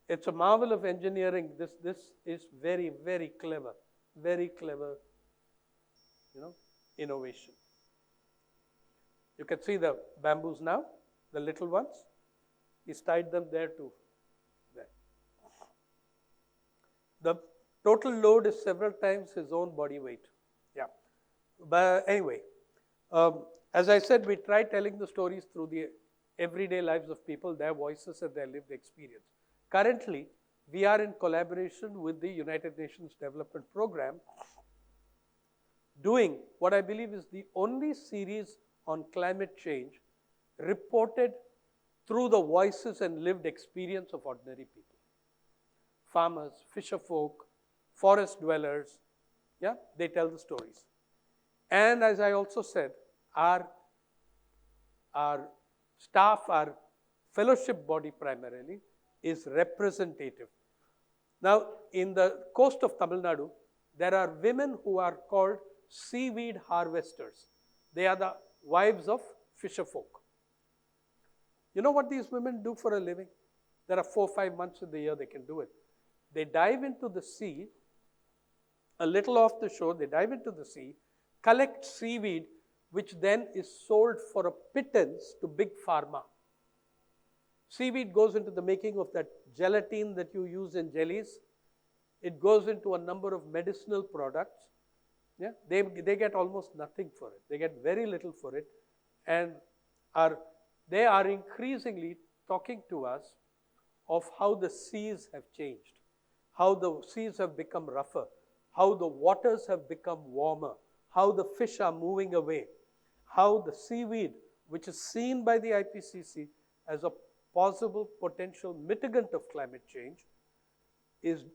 It's a marvel of engineering. This is very, very clever, innovation. You can see the bamboos now, the little ones. He's tied them there too. There. The total load is several times his own body weight. Yeah. But anyway, as I said, we try telling the stories through the everyday lives of people, their voices and their lived experience. Currently, we are in collaboration with the United Nations Development Program doing what I believe is the only series on climate change reported through the voices and lived experience of ordinary people. Farmers, fisher folk, forest dwellers, yeah, they tell the stories. And as I also said, our staff, our fellowship body primarily, is representative. Now, in the coast of Tamil Nadu, there are women who are called seaweed harvesters. They are the wives of fisher folk. You know what these women do for a living? There are 4 or 5 months in the year they can do it. They dive into the sea, a little off the shore, they dive into the sea, collect seaweed, which then is sold for a pittance to big pharma. Seaweed goes into the making of that gelatin that you use in jellies. It goes into a number of medicinal products. Yeah? They get almost nothing for it. They get very little for it. And they are increasingly talking to us of how the seas have changed, how the seas have become rougher, how the waters have become warmer, how the fish are moving away, how the seaweed, which is seen by the IPCC as a possible potential mitigant of climate change, is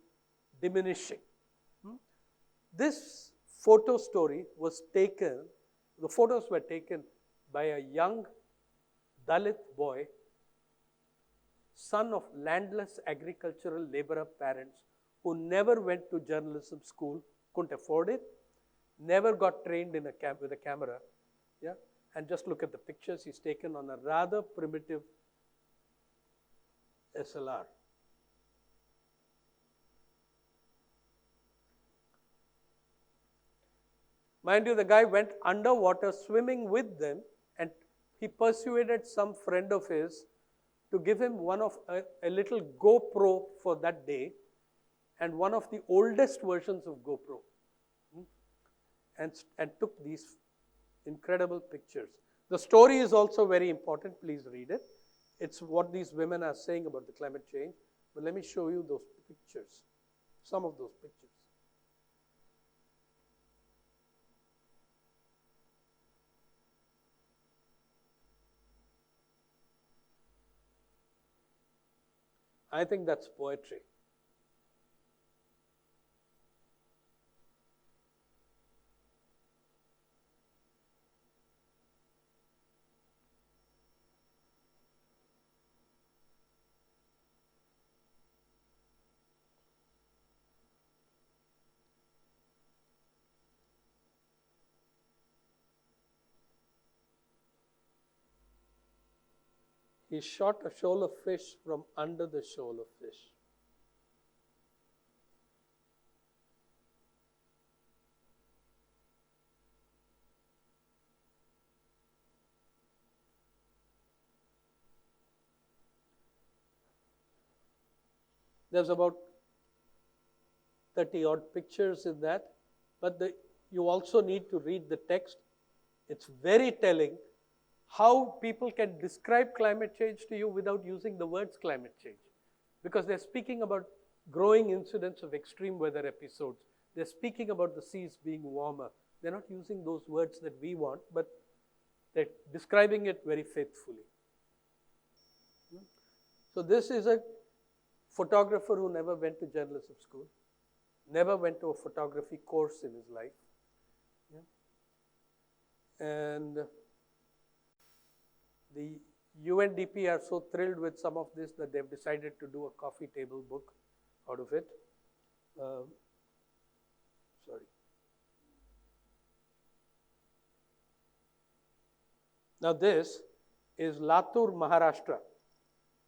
diminishing. This photo story was taken, the photos were taken by a young Dalit boy, son of landless agricultural laborer parents who never went to journalism school, couldn't afford it, never got trained in with a camera. Yeah? And just look at the pictures he's taken on a rather primitive SLR. Mind you, the guy went underwater swimming with them, and he persuaded some friend of his to give him a little GoPro for that day, and one of the oldest versions of GoPro, and took these incredible pictures. The story is also very important. Please read it. It's what these women are saying about the climate change. But let me show you those pictures, some of those pictures. I think that's poetry. He shot a shoal of fish from under the shoal of fish. There's about 30 odd pictures in that, but you also need to read the text. It's very telling how people can describe climate change to you without using the words climate change. Because they're speaking about growing incidence of extreme weather episodes. They're speaking about the seas being warmer. They're not using those words that we want, but they're describing it very faithfully. So this is a photographer who never went to journalism school, never went to a photography course in his life. And the UNDP are so thrilled with some of this that they've decided to do a coffee table book out of it. Now this is Latur, Maharashtra,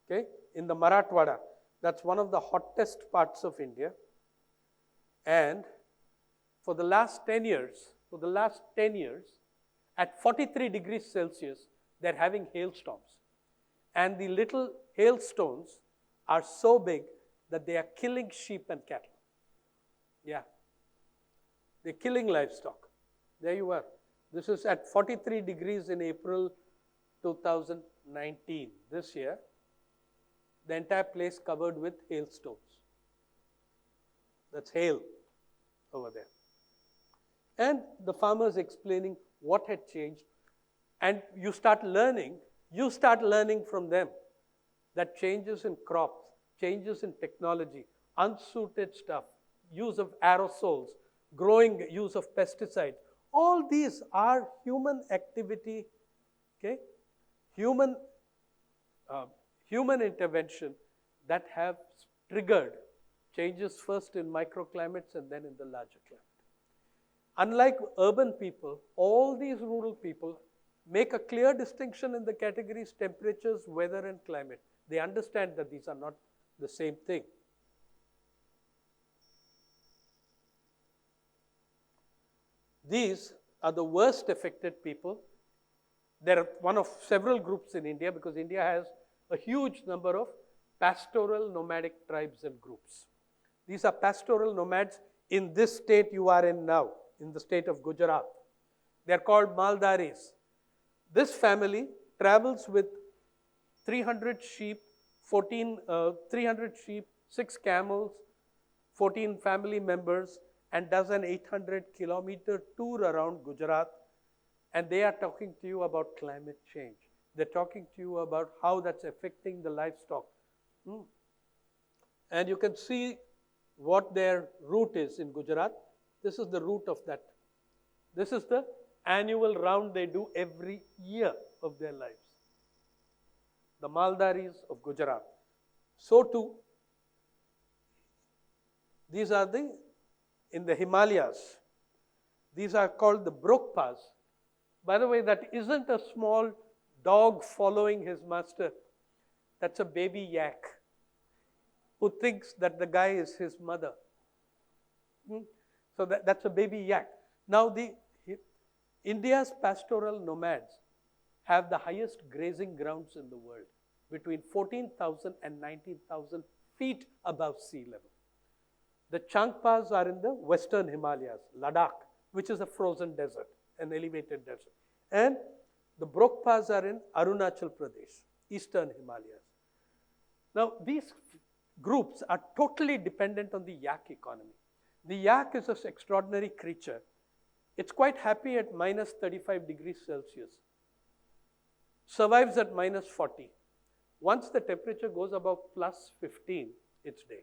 okay, in the Marathwada. That's one of the hottest parts of India. And for the last 10 years, at 43 degrees Celsius, they're having hailstorms. And the little hailstones are so big that they are killing sheep and cattle. Yeah. They're killing livestock. There you are. This is at 43 degrees in April 2019, this year. The entire place covered with hailstones. That's hail over there. And the farmers explaining what had changed. And you start learning from them that changes in crops, changes in technology, unsuited stuff, use of aerosols, growing use of pesticides. All these are human activity, okay? Human intervention that have triggered changes first in microclimates and then in the larger climate. Unlike urban people, all these rural people make a clear distinction in the categories temperatures, weather, and climate. They understand that these are not the same thing. These are the worst affected people. They're one of several groups in India because India has a huge number of pastoral nomadic tribes and groups. These are pastoral nomads in this state you are in now, in the state of Gujarat. They're called Maldaris. This family travels with 300 sheep, 6 camels, 14 family members, and does an 800-kilometer tour around Gujarat. And they are talking to you about climate change. They're talking to you about how that's affecting the livestock. And you can see what their route is in Gujarat. This is the route of that. This is the annual round they do every year of their lives. The Maldaris of Gujarat. So too, these are in the Himalayas. These are called the Brokpas. By the way, that isn't a small dog following his master. That's a baby yak who thinks that the guy is his mother. So that's a baby yak. Now, India's pastoral nomads have the highest grazing grounds in the world. between 14,000 and 19,000 feet above sea level. The Changpas are in the western Himalayas, Ladakh, which is a frozen desert, an elevated desert. And the Brokpas are in Arunachal Pradesh, eastern Himalayas. Now, these groups are totally dependent on the yak economy. The yak is an extraordinary creature. It's quite happy at minus 35 degrees Celsius, survives at minus 40. Once the temperature goes above plus 15, it's dead.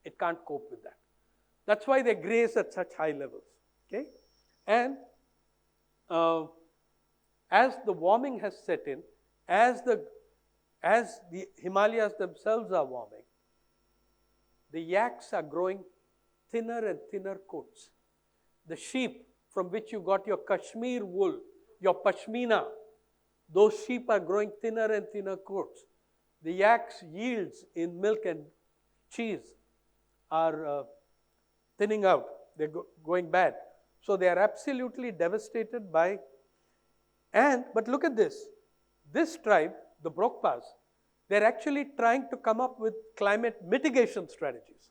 It can't cope with that. That's why they graze at such high levels. Okay? And as the warming has set in, as the Himalayas themselves are warming, the yaks are growing thinner and thinner coats. The sheep from which you got your Kashmir wool, your pashmina, those sheep are growing thinner and thinner coats. The yaks' yields in milk and cheese are thinning out. They're going bad. So they are absolutely devastated by, but look at this. This tribe, the Brokpas, they're actually trying to come up with climate mitigation strategies.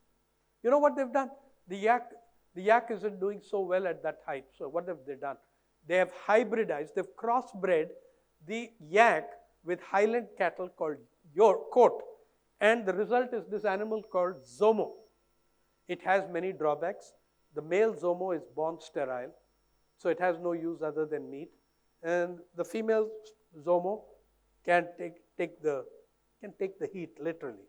You know what they've done? The yak isn't doing so well at that height. So what have they done? They have hybridized, they've crossbred the yak with highland cattle called Yorkot. And the result is this animal called Zomo. It has many drawbacks. The male Zomo is born sterile, so it has no use other than meat. And the female Zomo can take the heat literally.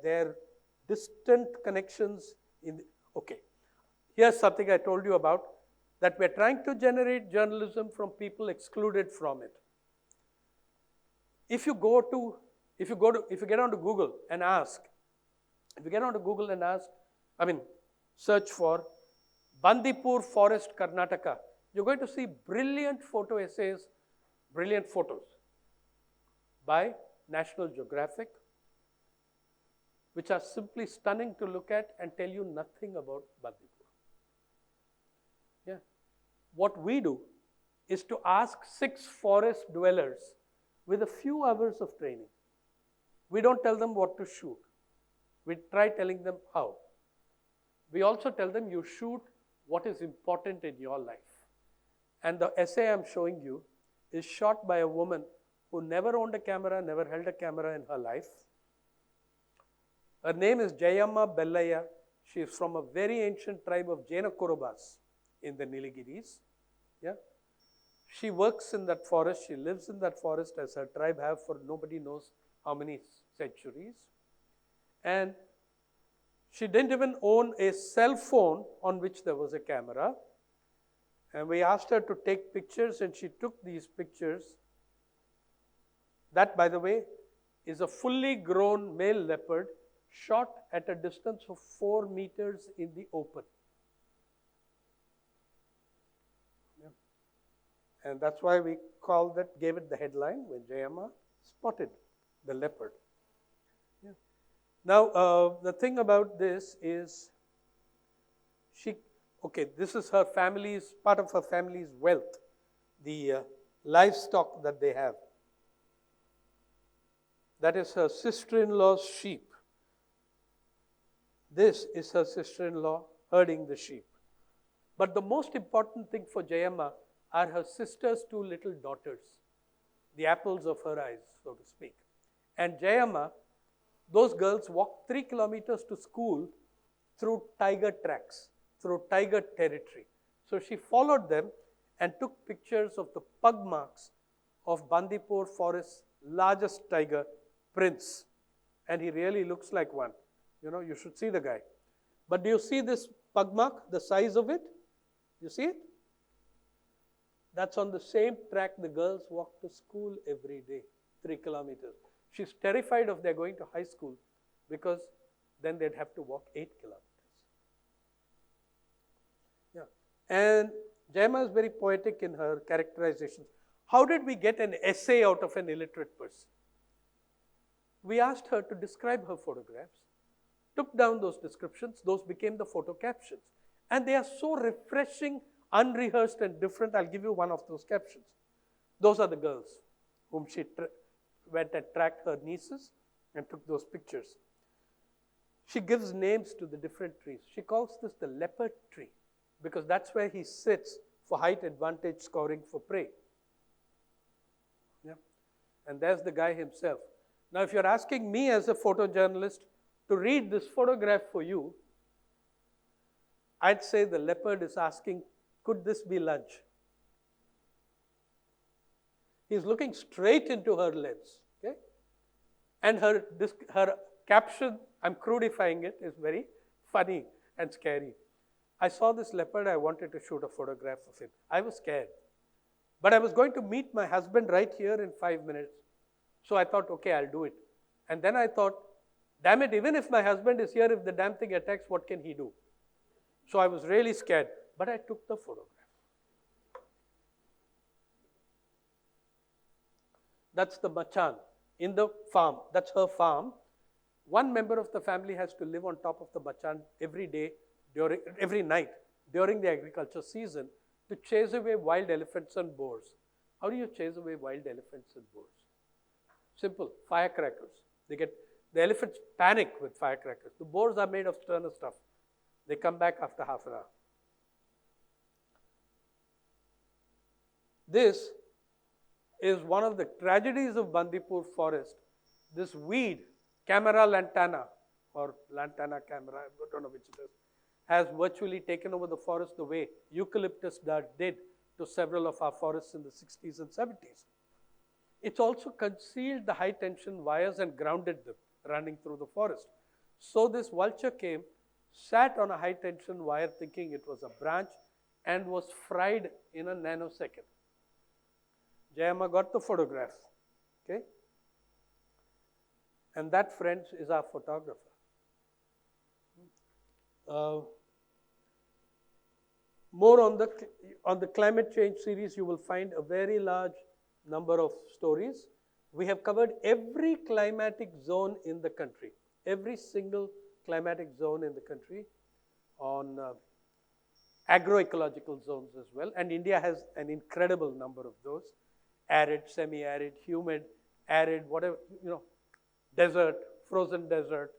Their distant connections okay. Here's something I told you about, that we're trying to generate journalism from people excluded from it. If you get onto Google and search for Bandipur Forest, Karnataka, you're going to see brilliant photo essays, brilliant photos by National Geographic, which are simply stunning to look at and tell you nothing about Bandipur. Yeah. What we do is to ask 6 forest dwellers with a few hours of training. We don't tell them what to shoot. We try telling them how. We also tell them you shoot what is important in your life. And the essay I'm showing you is shot by a woman who never owned a camera, never held a camera in her life. Her name is Jayamma Bellayya. She is from a very ancient tribe of Jaina Kurubas in the Nilgiris. Yeah? She works in that forest. She lives in that forest as her tribe have for nobody knows how many centuries. And she didn't even own a cell phone on which there was a camera. And we asked her to take pictures, and she took these pictures. That, by the way, is a fully grown male leopard shot at a distance of 4 meters in the open. Yeah. And that's why we gave it the headline when Jayamma spotted the leopard. Yeah. Now, the thing about this is, this is her family's, part of her family's wealth, the livestock that they have. That is her sister-in-law's sheep. This is her sister-in-law herding the sheep. But the most important thing for Jayamma are her sister's 2 little daughters, the apples of her eyes, so to speak. And Jayamma, those girls walked 3 kilometers to school through tiger tracks, through tiger territory. So she followed them and took pictures of the pug marks of Bandipur Forest's largest tiger, Prince. And he really looks like one. You know, you should see the guy. But do you see this pug mark, the size of it? You see it? That's on the same track the girls walk to school every day, 3 kilometers. She's terrified of their going to high school because then they'd have to walk 8 kilometers. Yeah. And Jayamma is very poetic in her characterizations. How did we get an essay out of an illiterate person? We asked her to describe her photographs took down those descriptions. Those became the photo captions. And they are so refreshing, unrehearsed, and different. I'll give you one of those captions. Those are the girls whom she went and tracked her nieces and took those pictures. She gives names to the different trees. She calls this the leopard tree because that's where he sits for height advantage scoring for prey. Yeah. And there's the guy himself. Now, if you're asking me as a photojournalist to read this photograph for you, I'd say the leopard is asking, could this be lunch? He's looking straight into her lens. Okay? And her caption, I'm crudifying it, is very funny and scary. I saw this leopard, I wanted to shoot a photograph of him. I was scared. But I was going to meet my husband right here in 5 minutes. So I thought, okay, I'll do it. And then I thought, damn it, even if my husband is here, if the damn thing attacks, what can he do? So I was really scared. But I took the photograph. That's the Machan in the farm. That's her farm. One member of the family has to live on top of the Machan every night during the agriculture season to chase away wild elephants and boars. How do you chase away wild elephants and boars? Simple, firecrackers. The elephants panic with firecrackers. The boars are made of sterner stuff. They come back after half an hour. This is one of the tragedies of Bandipur forest. This weed, Camara lantana, or lantana camera, I don't know which it is, has virtually taken over the forest the way eucalyptus did to several of our forests in the 60s and 70s. It's also concealed the high tension wires and grounded them running through the forest. So this vulture came, sat on a high tension wire thinking it was a branch and was fried in a nanosecond. Jayamma got the photograph, okay? And that, friends, is our photographer. More on the climate change series, you will find a very large number of stories. We have covered every climatic zone in the country, every single climatic zone in the country on agroecological zones as well. And India has an incredible number of those. Arid, semi-arid, humid, arid, whatever, desert, frozen desert,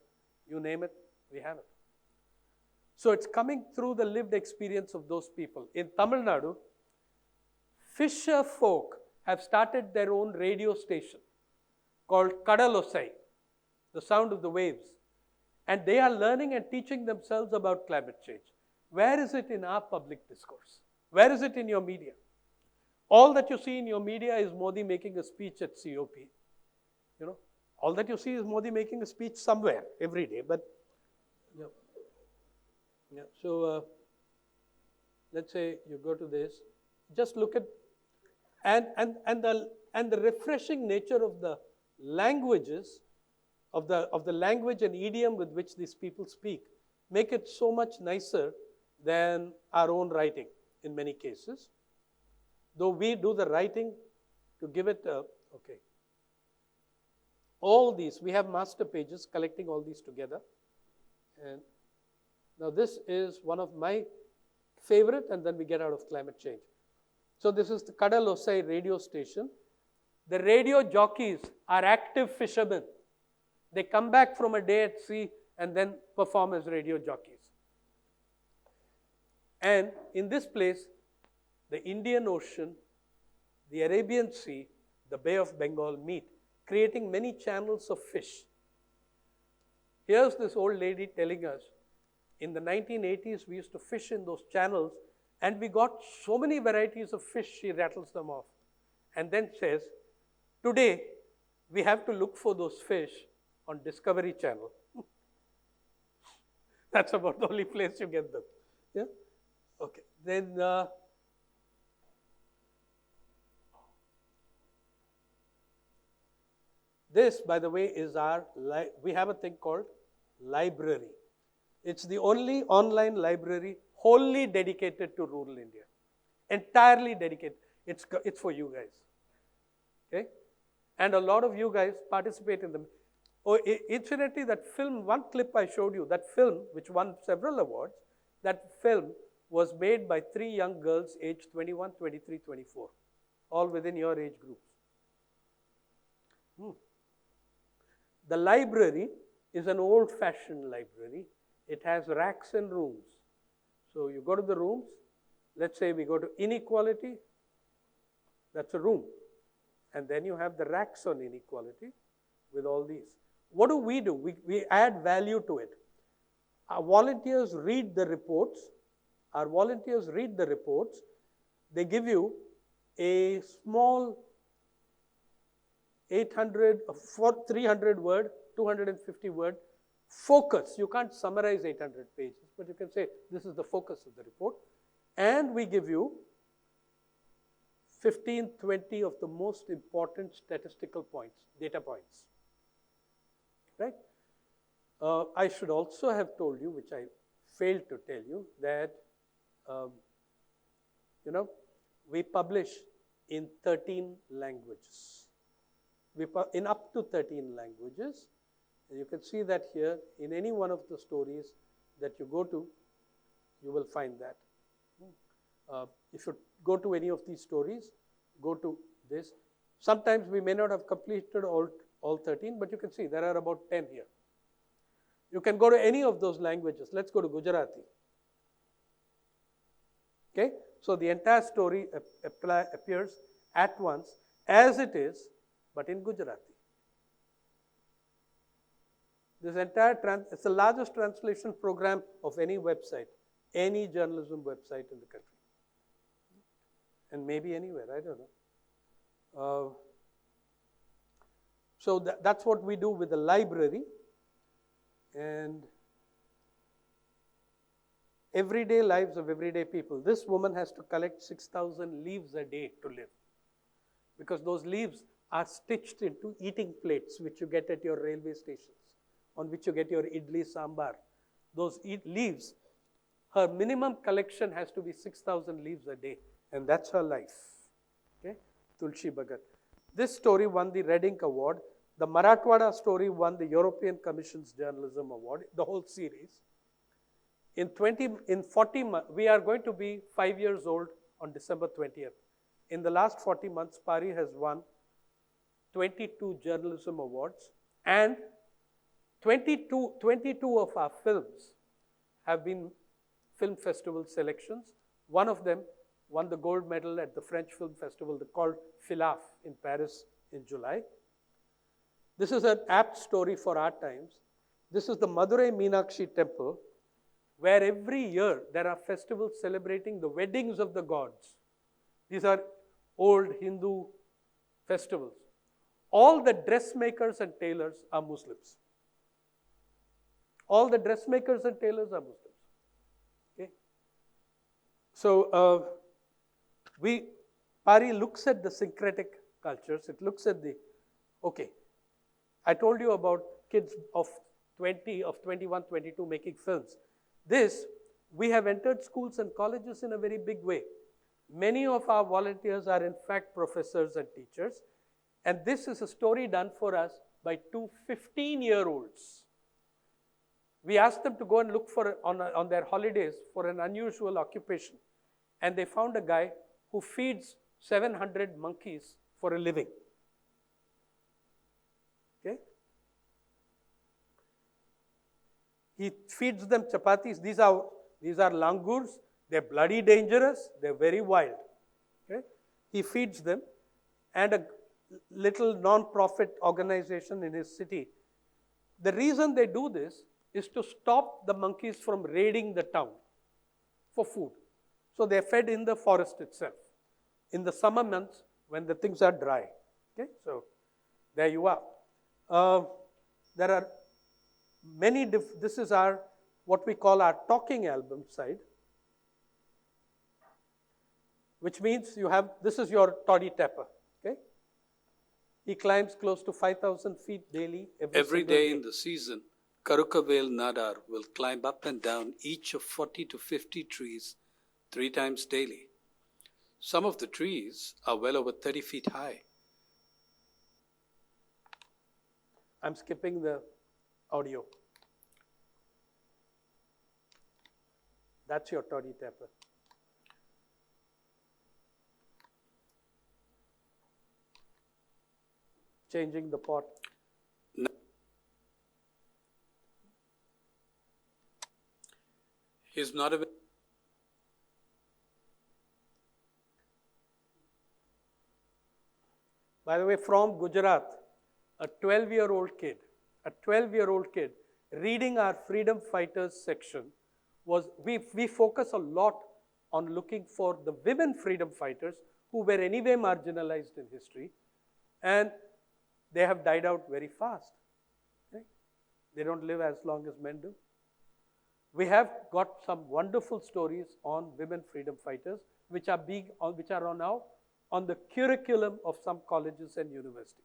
you name it, we have it. So it's coming through the lived experience of those people. In Tamil Nadu, fisher folk have started their own radio station called Kadalosai, the sound of the waves. And they are learning and teaching themselves about climate change. Where is it in our public discourse? Where is it in your media? All that you see in your media is Modi making a speech at COP. All that you see is Modi making a speech somewhere every day. But so let's say you go to this. Just look at and the refreshing nature of the languages of the language and idiom with which these people speak make it so much nicer than our own writing in many cases. Though we do the writing to give it okay. All these, we have master pages collecting all these together. And now this is one of my favorite, and then we get out of climate change. So this is the Kadalosai radio station. The radio jockeys are active fishermen. They come back from a day at sea and then perform as radio jockeys. And in this place, the Indian Ocean, the Arabian Sea, the Bay of Bengal meet, creating many channels of fish. Here's this old lady telling us, in the 1980s, we used to fish in those channels, and we got so many varieties of fish, she rattles them off. And then says, today, we have to look for those fish on Discovery Channel. That's about the only place you get them. Yeah? Okay. Then, this, by the way, is our, we have a thing called library. It's the only online library wholly dedicated to rural India. Entirely dedicated. It's for you guys. Okay? And a lot of you guys participate in them. Oh, incidentally, that film, one clip I showed you, that film, which won several awards, that film was made by 3 young girls aged 21, 23, 24, all within your age groups. The library is an old-fashioned library. It has racks and rooms. So you go to the rooms. Let's say we go to inequality. That's a room. And then you have the racks on inequality with all these. What do? We add value to it. Our volunteers read the reports. They give you a small 800, 300 word, 250 word focus. You can't summarize 800 pages, but you can say this is the focus of the report. And we give you 15, 20 of the most important statistical points, data points. Right? I should also have told you, which I failed to tell you, that we publish in 13 languages. In up to 13 languages. And you can see that here in any one of the stories that you go to, you will find that. If you go to any of these stories, go to this. Sometimes we may not have completed all 13, but you can see there are about 10 here. You can go to any of those languages. Let's go to Gujarati. Okay? So the entire story appears at once as it is, but in Gujarati. This entire, it's the largest translation program of any website, any journalism website in the country. And maybe anywhere, I don't know. So that's what we do with the library. And everyday lives of everyday people. This woman has to collect 6,000 leaves a day to live, because those leaves are stitched into eating plates which you get at your railway stations, on which you get your idli sambar. Those leaves, her minimum collection has to be 6,000 leaves a day, and that's her life. Okay? Tulsi Bhagat. This story won the Red Ink Award. The Marathwada story won the European Commission's Journalism Award, the whole series. In 40 months, we are going to be 5 years old on December 20th. In the last 40 months, Pari has won 22 journalism awards, and 22 of our films have been film festival selections. One of them won the gold medal at the French Film Festival called Filaf in Paris in July. This is an apt story for our times. This is the Madurai Meenakshi temple, where every year there are festivals celebrating the weddings of the gods. These are old Hindu festivals. All the dressmakers and tailors are Muslims. All the dressmakers and tailors are Muslims. Okay? So, Pari looks at the syncretic cultures. It looks at I told you about kids of 20, of 21, 22 making films. We have entered schools and colleges in a very big way. Many of our volunteers are in fact professors and teachers. And this is a story done for us by 2 15-year-olds. We asked them to go and look for, on their holidays, for an unusual occupation. And they found a guy who feeds 700 monkeys for a living. Okay? He feeds them chapatis. These are langurs. They're bloody dangerous. They're very wild. Okay? He feeds them. And a little non-profit organization in his city. The reason they do this is to stop the monkeys from raiding the town for food. So they're fed in the forest itself in the summer months when the things are dry. Okay, so there you are. There are many. This is our what we call our talking album side, which means you have. This is your toddy tapper. Okay, he climbs close to 5,000 feet daily. Every day in the season, Karukavel Nadar will climb up and down each of 40 to 50 trees 3 times daily. Some of the trees are well over 30 feet high. I'm skipping the audio. That's your toddy tapper. Changing the pot. He's not a. By the way, from Gujarat, a 12-year-old kid reading our freedom fighters section was, we focus a lot on looking for the women freedom fighters who were anyway marginalized in history, and they have died out very fast. Okay? They don't live as long as men do. We have got some wonderful stories on women freedom fighters, which are now on the curriculum of some colleges and universities.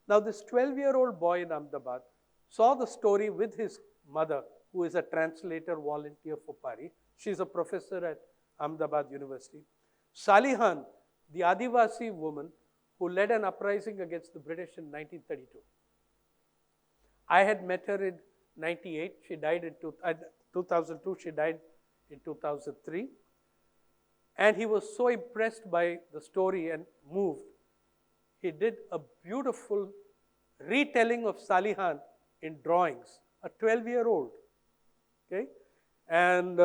Now, this 12-year-old boy in Ahmedabad saw the story with his mother, who is a translator volunteer for PARI. She's a professor at Ahmedabad University. Salihan, the Adivasi woman who led an uprising against the British in 1932. I had met her in 98. She died in 2002. She died in 2003. And he was so impressed by the story and moved. He did a beautiful retelling of Salihan in drawings, a 12-year-old. Okay? And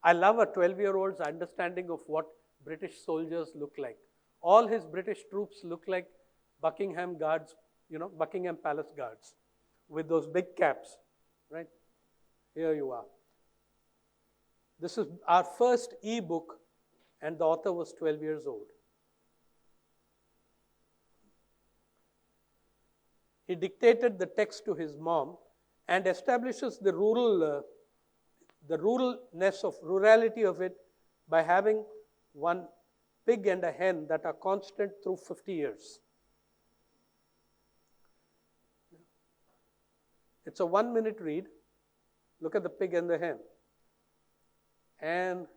I love a 12-year-old's understanding of what British soldiers look like. All his British troops look like Buckingham guards, Buckingham Palace guards with those big caps, right? Here you are. This is our first e-book, and the author was 12 years old. He dictated the text to his mom and establishes the rurality of it by having one pig and a hen that are constant through 50 years. It's a 1-minute read. Look at the pig and the hen. And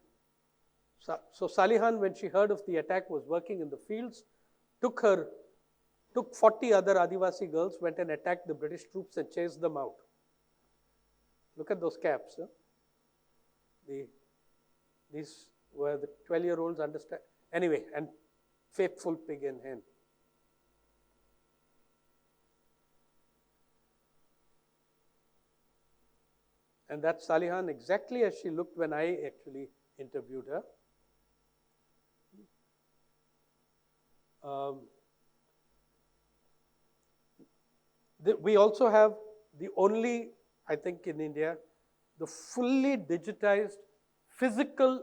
so Salihan, when she heard of the attack, was working in the fields, took 40 other Adivasi girls, went and attacked the British troops and chased them out. Look at those caps. Huh? These were the 12-year-olds understand. Anyway, and faithful pig and hen. And that's Salihan exactly as she looked when I actually interviewed her. We also have the only, I think in India, the fully digitized physical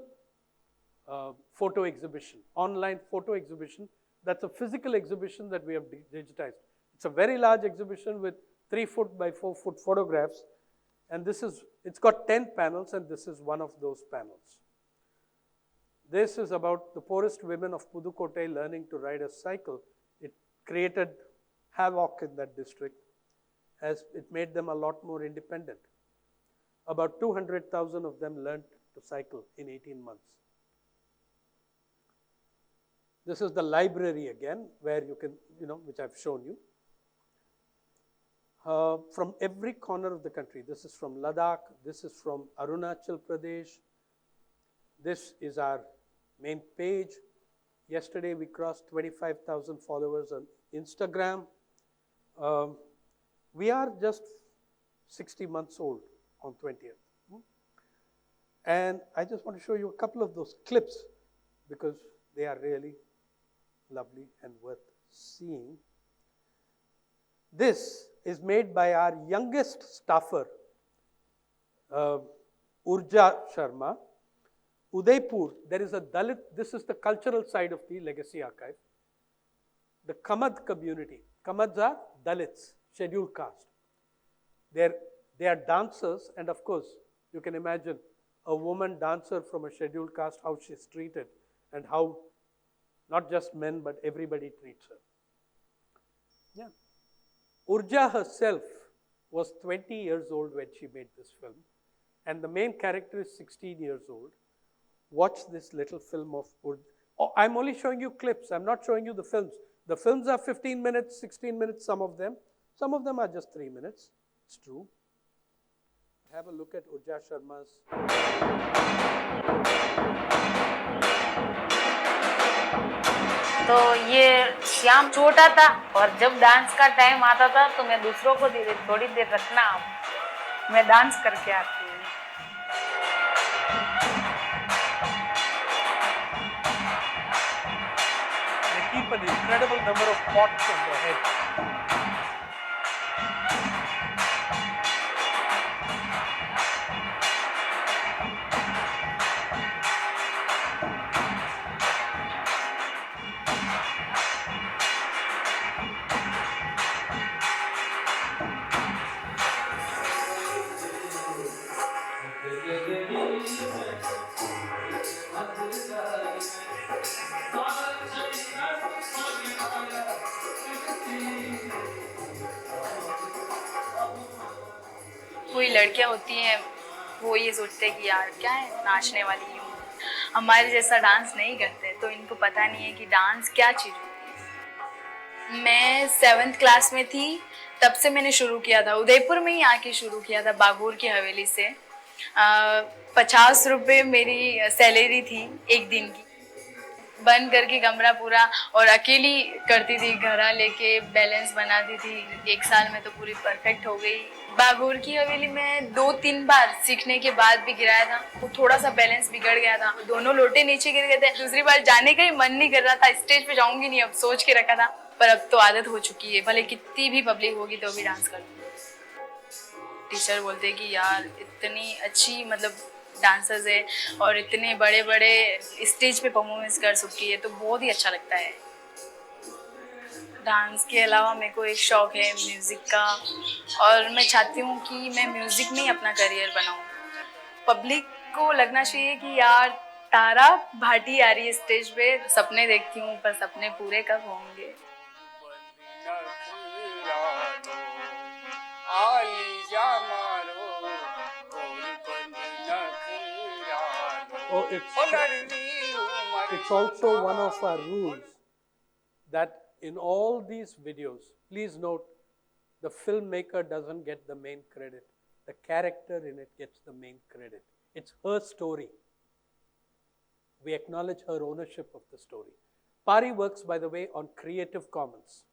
photo exhibition, online photo exhibition. That's a physical exhibition that we have digitized. It's a very large exhibition with 3 foot by 4 foot photographs. And it's got 10 panels, and this is one of those panels. This is about the poorest women of Pudukkottai learning to ride a cycle. It created havoc in that district as it made them a lot more independent. About 200,000 of them learned to cycle in 18 months. This is the library again, where you can, which I've shown you. From every corner of the country. This is from Ladakh, this is from Arunachal Pradesh. This is our main page. Yesterday we crossed 25,000 followers on Instagram. We are just 60 months old on 20th. And I just want to show you a couple of those clips because they are really lovely and worth seeing. This is made by our youngest staffer, Urja Sharma. Udaipur, there is a Dalit, this is the cultural side of the Legacy Archive. The Kamad community. Kamads are Dalits, scheduled caste. They are dancers, and of course, you can imagine a woman dancer from a scheduled caste, how she's treated, and how not just men, but everybody treats her. Yeah. Urja herself was 20 years old when she made this film, and the main character is 16 years old. Watch this little film of Urja. Oh, I'm only showing you clips. I'm not showing you the films. The films are 15 minutes, 16 minutes, some of them. Some of them are just 3 minutes. It's true. Have a look at Urja Sharma's. तो ये श्याम छोटा था और जब dance का time आता था तो मैं दूसरों को दे देती, थोड़ी देर रखना आप, मैं डांस करके आती हूँ। They keep an incredible number of pots on their head. कोई लड़कियां होती हैं वो ये सोचते हैं कि यार क्या है नाचने वाली हूँ, हमारे जैसा डांस नहीं करते, तो इनको पता नहीं है कि डांस क्या चीज़ होती है। मैं 7th क्लास में थी तब से मैंने शुरू किया था, उदयपुर में ही आके शुरू किया था, बागोर की हवेली से। 50 रुपये मेरी सैलरी थी एक दिन की, बंद करके कमरा पूरा, और अकेली करती थी, घरा लेके बैलेंस बनाती थी। 1 साल में तो पूरी परफेक्ट हो गई। बागोर की हवेली में 2-3 बार सीखने के बाद भी गिराया था, वो थोड़ा सा बैलेंस बिगड़ गया था, दोनों लोटे नीचे गिर गए थे। दूसरी बार जाने का ही मन नहीं कर रहा था, स्टेज पे जाऊंगी नहीं अब सोच के रखा था, पर अब तो आदत हो चुकी है, भले कितनी भी पब्लिक होगी तो भी डांस कर लूँगी। टीचर बोलते कि यार इतनी अच्छी मतलब डांसर्स है और इतने बड़े बड़े स्टेज पे परफॉर्मेंस कर चुकी है, तो बहुत ही अच्छा लगता है। डांस के अलावा मेरे को एक शौक है म्यूज़िक का, और मैं चाहती हूँ कि मैं म्यूज़िक में ही अपना करियर बनाऊँ। पब्लिक को लगना चाहिए कि यार तारा भाटी आ रही है स्टेज पे, सपने देखती हूँ पर सपने पूरे कब होंगे। Oh, it's also one of our rules that in all these videos, please note, the filmmaker doesn't get the main credit. The character in it gets the main credit. It's her story. We acknowledge her ownership of the story. Pari works, by the way, on Creative Commons,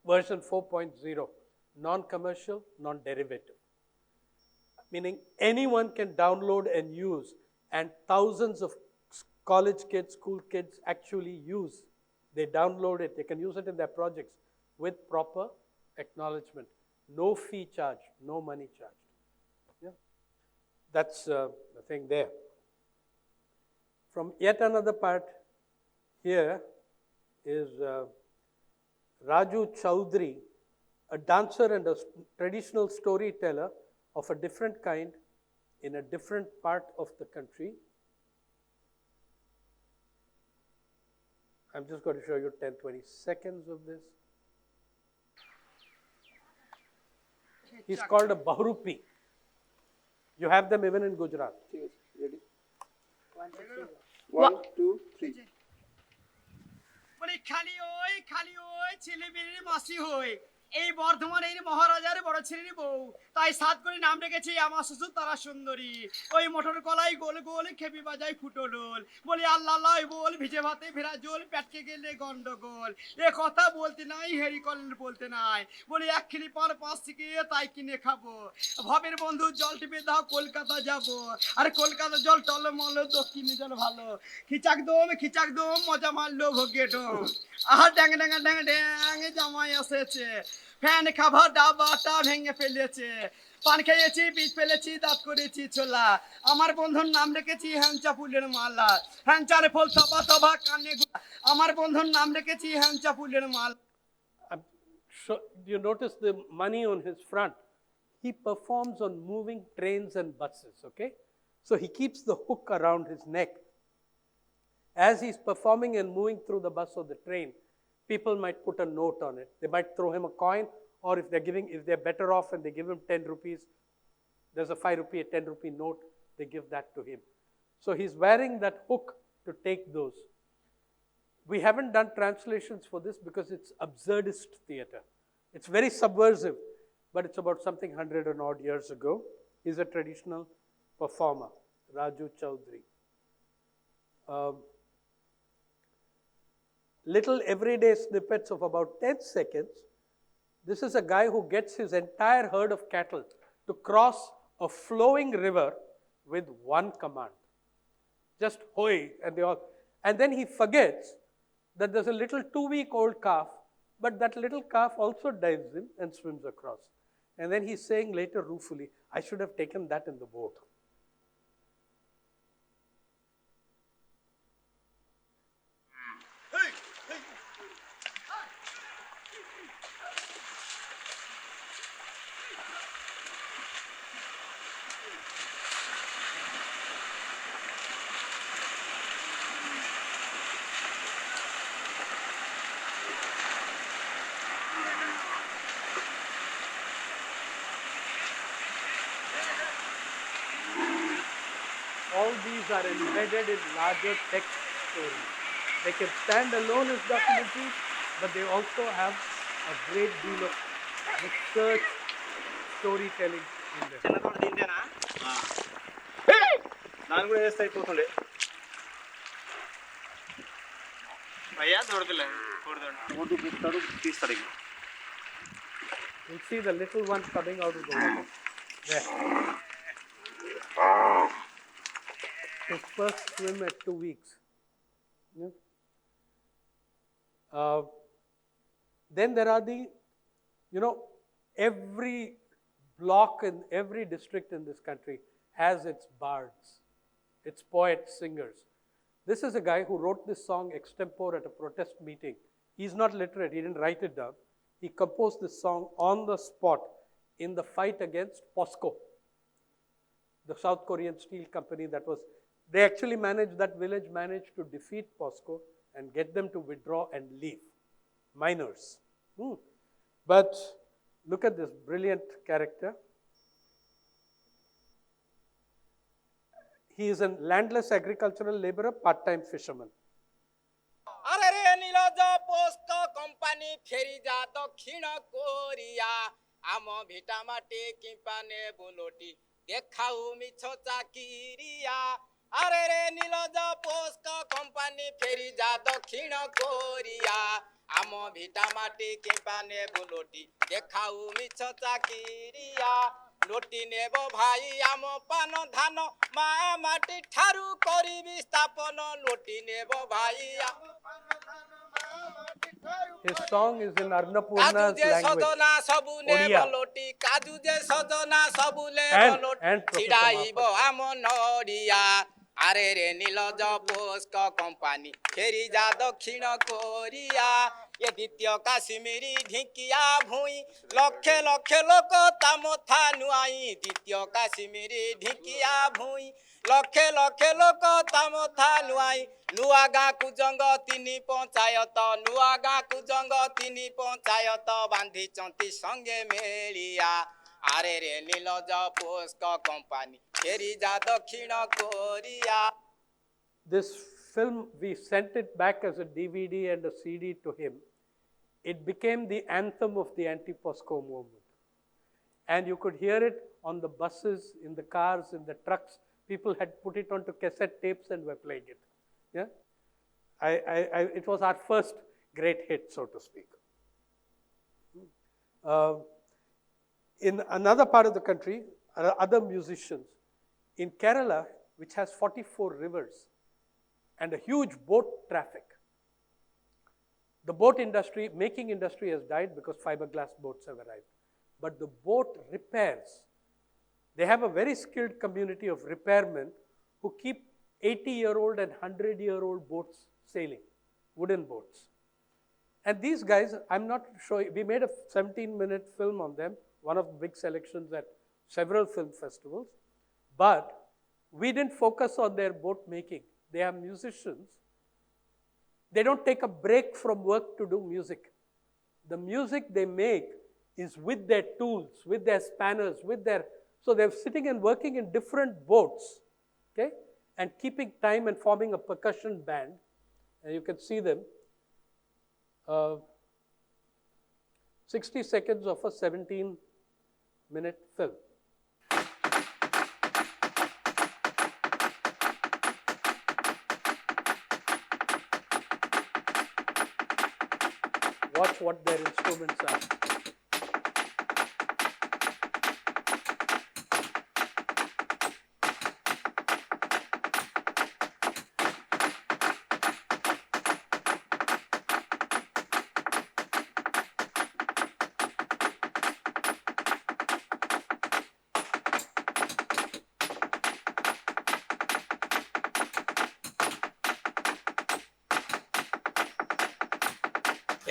version 4.0, non-commercial, non-derivative. Meaning anyone can download and use, and thousands of college kids, school kids actually use. They download it, they can use it in their projects with proper acknowledgement. No fee charged, no money charged. Yeah. That's the thing there. From yet another part here is Raju Chaudhary, a dancer and a traditional storyteller of a different kind in a different part of the country. I'm just going to show you 10-20 seconds of this. He's called a Bahrupi. You have them even in Gujarat. Ready? 1, 2, 3. বলে খালি ওই ছেলে মেয়ের মাসি হই, এই বর্ধমানের মহারাজার বড় ছেলের বউ, তাই সাত করে নাম রেখেছি আমার শ্বশুর তারা সুন্দরী। ওই মোটর কলাই গোল গোল খেপি বাজাই ফুটোডোল, বলি আল্লাহ লাই বল ভিজে ভাতে ভেড়া জোল, পেটকে গেলে গন্ডগোল। এ কথা বলতে নাই হেরি কলেন বলতে নাই, বলি 1 কিলি পার 5 থেকে তাই কিনে খাবো। ভবের বন্ধু জল টিপে দাও কলকাতা যাবো, আর কলকাতা জল টলমল দক্ষিণে জল ভালো। খিচাক দম মজা মারলো ভোগে ডোম, আহা ড্যাং ড্যাং ড্যাং ড্যাং জামাই এসেছে, ফ্যান খাবার ডাবাটা ভেঙে ফেলেছে। পান খেয়েছি বীজ ফেলেছি দাঁত করেছি ছোলা, আমার বন্ধুর নাম রেখেছি হ্যাঞ্চা ফুলের মালা। হ্যাঞ্চার ফল থবা থবা কানে আমার বন্ধুর নাম রেখেছি হ্যাঞ্চা ফুলের মালা। You notice the money on his front. He performs on moving trains and buses, okay? So he keeps the hook around his neck. As he's performing and moving through the bus or the train, people might put a note on it. They might throw him a coin, or if they're better off and they give him 10 rupees, there's a 5 rupee, a 10 rupee note, they give that to him. So he's wearing that hook to take those. We haven't done translations for this because it's absurdist theater. It's very subversive, but it's about something 100 and odd years ago. He's a traditional performer, Raju Chaudhary. Little everyday snippets of about 10 seconds. This is a guy who gets his entire herd of cattle to cross a flowing river with one command. Just hoy, and then he forgets that there's a little 2-week-old calf, but that little calf also dives in and swims across. And then he's saying later ruefully, I should have taken that in the boat. All these are embedded in larger text stories. They can stand alone as documentaries, but they also have a great deal of research storytelling in them. చిన్నతోడు తింటేనా దాన్ని కూడా వేస్తే అయిపోతుండే అయ్యా దొడతలే vote తీస్తాడు ఇక You'll see the little one coming out of the water. There. His first swim at 2 weeks. Yeah. Then there are every block in every district in this country has its bards, its poets, singers. This is a guy who wrote this song extempore at a protest meeting. He's not literate, he didn't write it down. He composed this song on the spot in the fight against POSCO, the South Korean steel company they actually that village managed to defeat POSCO and get them to withdraw and leave. Miners. But look at this brilliant character. He is a landless agricultural laborer, part-time fisherman. আরে রে নীলজ post company ফেরি যা দক্ষিণ Korea আম ভিটা মাটি কিপানে বুলটি দেখাও মিছ চাকিরিয়া আরে রে নীলজ post company ফেরি যা দক্ষিণ কোরিয়া আম ভিটা মাটি কিপানে বুলটি দেখাও মিছ চাকিরিয়া লোটি নেব ভাই আম পান ধান মা মাটি ঠারু করিবি স্থাপন লোটি নেব ভাই His song is in Annapurna's language, Odia. And আরে রে নীলজ পোস্ট কোম্পানি ফেরি যা দক্ষিণ কোরিয়া এ দ্বিতীয় কাশ্মীরি ঢিকিয়া ভুঁই লক্ষে লক্ষে লোক তা মথা নুয়াই দ্বিতীয় কাশ্মীরি ঢিকিয়া ভুঁই লক্ষে লক্ষে লোক তা মথা নুয়াই নুয়া গাঁ কুজঙ্গ তিনি পঞ্চায়ত নুয়া গাঁ কুজঙ্গ তিনি পঞ্চায়ত বান্ধিচন্তি সঙ্গে মেলিয়া আরে রে নীলজ পোস্ট কোম্পানি ফেরি যা দক্ষিণ Korea. This film, we sent it back as a DVD and a CD to him. It became the anthem of the anti-POSCO movement. And you could hear it on the buses, in the cars, in the trucks. People had put it onto cassette tapes and were playing it. Yeah, it was our first great hit, so to speak. In another part of the country, other musicians. In Kerala, which has 44 rivers and a huge boat traffic, the boat industry, making industry has died because fiberglass boats have arrived. But the boat repairs, they have a very skilled community of repairmen who keep 80-year-old and 100-year-old boats sailing, wooden boats. And these guys, I'm not showing, we made a 17-minute film on them, one of the big selections at several film festivals, but we didn't focus on their boat making. They are musicians. They don't take a break from work to do music. The music they make is with their tools, with their spanners, so they're sitting and working in different boats, okay, and keeping time and forming a percussion band, and you can see them. uh, 60 seconds of a 17-minute film. Watch what their instruments are.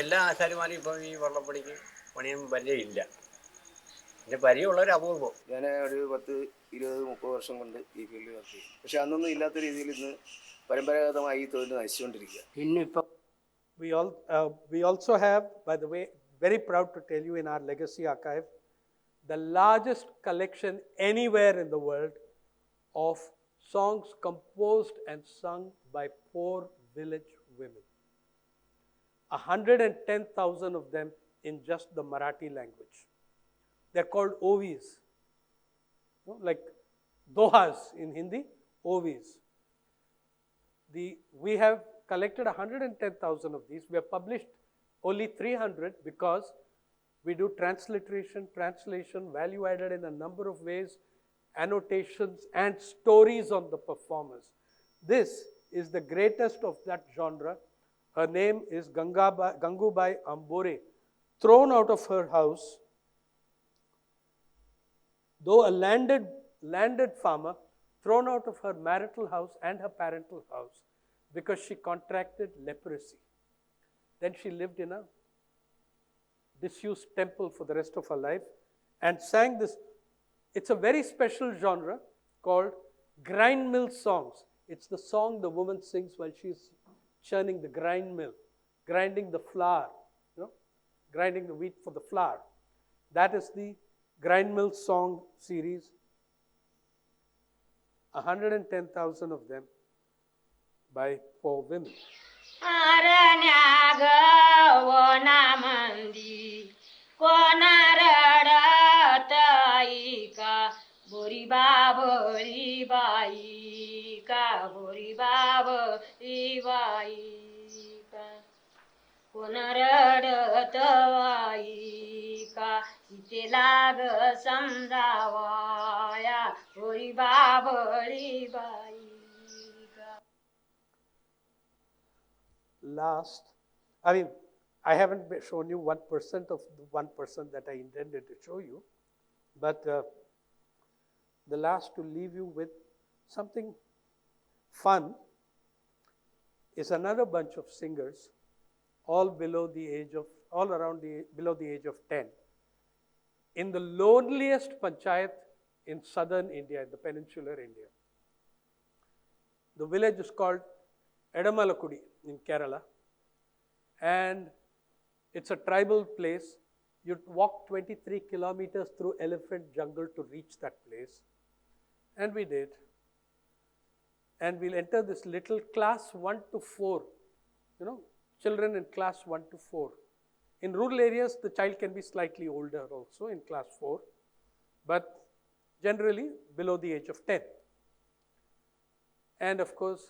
എല്ലാ ആശാരിമാരും ഇപ്പം ഈ വള്ളപ്പണിക്ക് പണിയൊന്നും പരിചയമില്ല. പിന്നെ പരിചയമുള്ളവർ അപൂർവം. ഞാൻ ഒരു 10-20-30 വർഷം കൊണ്ട് ഈ ഫീൽഡിൽ വർക്ക് ചെയ്യും. പക്ഷെ അന്നൊന്നും ഇല്ലാത്ത രീതിയിൽ ഇന്ന് പരമ്പരാഗതമായി ഈ തൊഴിൽ നശിച്ചുകൊണ്ടിരിക്കുക. ഇന്നിപ്പം We also have, by the way, very proud to tell you in our legacy archive, the largest collection anywhere in the world of songs composed and sung by poor village women. 110,000 of them in just the Marathi language. They're called Ovis, like dohas in Hindi, Ovis. We have collected 110,000 of these. We have published only 300 because we do translation, value added in a number of ways, annotations and stories on the performers. This is the greatest of that genre. Her name is Gangubai Ambore, thrown out of her house, though a landed farmer, thrown out of her marital house and her parental house because she contracted leprosy. Then she lived in a disused temple for the rest of her life and sang this. It's a very special genre called grind mill songs. It's the song the woman sings while she's churning the grind mill, grinding the flour, grinding the wheat for the flour. That is the grind mill song series. 110,000 of them by poor women. इथे लाग समजावाया होरी Babli by. Last, I mean, I haven't shown you 1% of the 1% that I intended to show you, but the last to leave you with something fun is another bunch of singers, all below the age of, below the age of 10, in the loneliest panchayat in southern India, in the peninsular India. The village is called Edamalakudi in Kerala, and it's a tribal place. You'd walk 23 kilometers through elephant jungle to reach that place, and we did. And we'll enter this little class 1 to 4, children in class 1 to 4. In rural areas, the child can be slightly older also in class 4, but generally below the age of 10. And of course,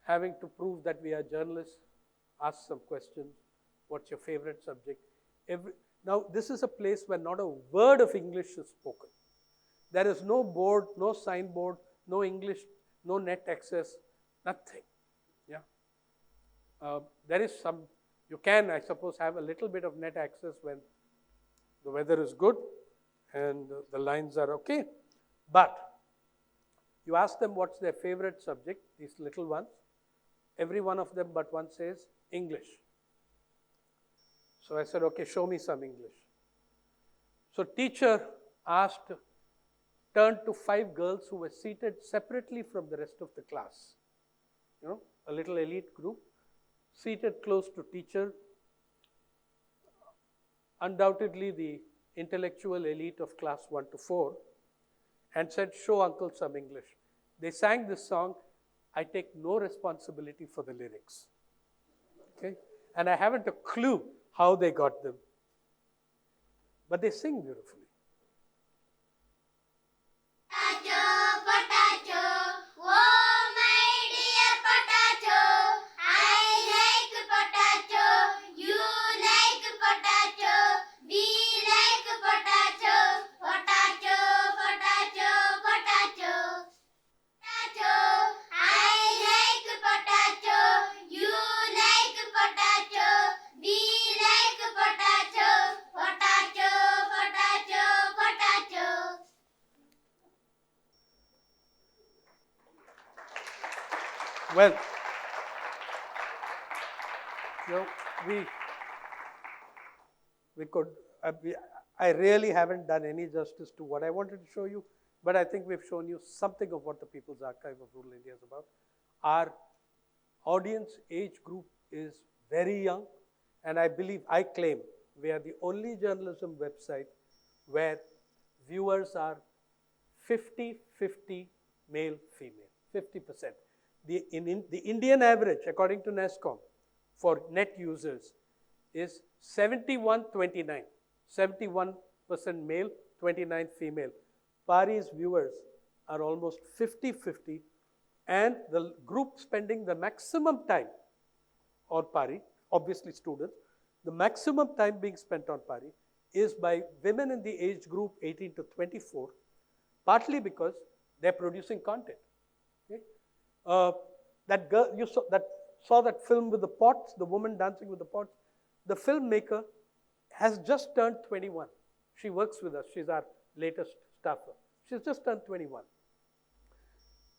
having to prove that we are journalists, ask some questions. What's your favorite subject? Now, this is a place where not a word of English is spoken. There is no board, no signboard, no English, no net access, nothing. Yeah. There is some, you can, I suppose, have a little bit of net access when the weather is good and the lines are okay. But you ask them what's their favorite subject, these little ones. Every one of them but one says English. So I said, okay, show me some English. So teacher turned to 5 girls who were seated separately from the rest of the class. A little elite group, seated close to teacher, undoubtedly the intellectual elite of class 1 to 4, and said, show uncle some English. They sang this song. I take no responsibility for the lyrics. Okay? and I haven't a clue how they got them. But they sing beautifully. Well, we could, I really haven't done any justice to what I wanted to show you, but I think we've shown you something of what the People's Archive of Rural India is about. Our audience age group is very young, and I claim we are the only journalism website where viewers are 50-50 male-female, 50%. The Indian average, according to NASSCOM, for net users is 71-29, 71% male, 29 female. Pari's viewers are almost 50-50, and the group spending the maximum time on Pari, obviously students, the maximum time being spent on Pari is by women in the age group 18 to 24, partly because they're producing content. Okay? That girl, you saw that film with the pots, the woman dancing with the pots. The filmmaker has just turned 21. She works with us. She's our latest staffer. She's just turned 21.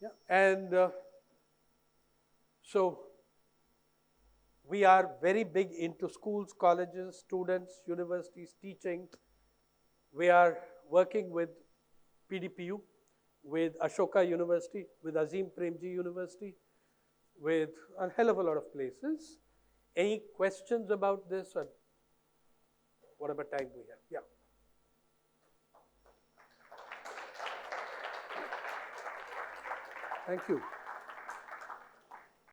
Yeah, and so we are very big into schools, colleges, students, universities, teaching. We are working with PDPU, with Ashoka University, with Azim Premji University, with a hell of a lot of places. Any questions about this, or whatever time we have? Yeah. Thank you.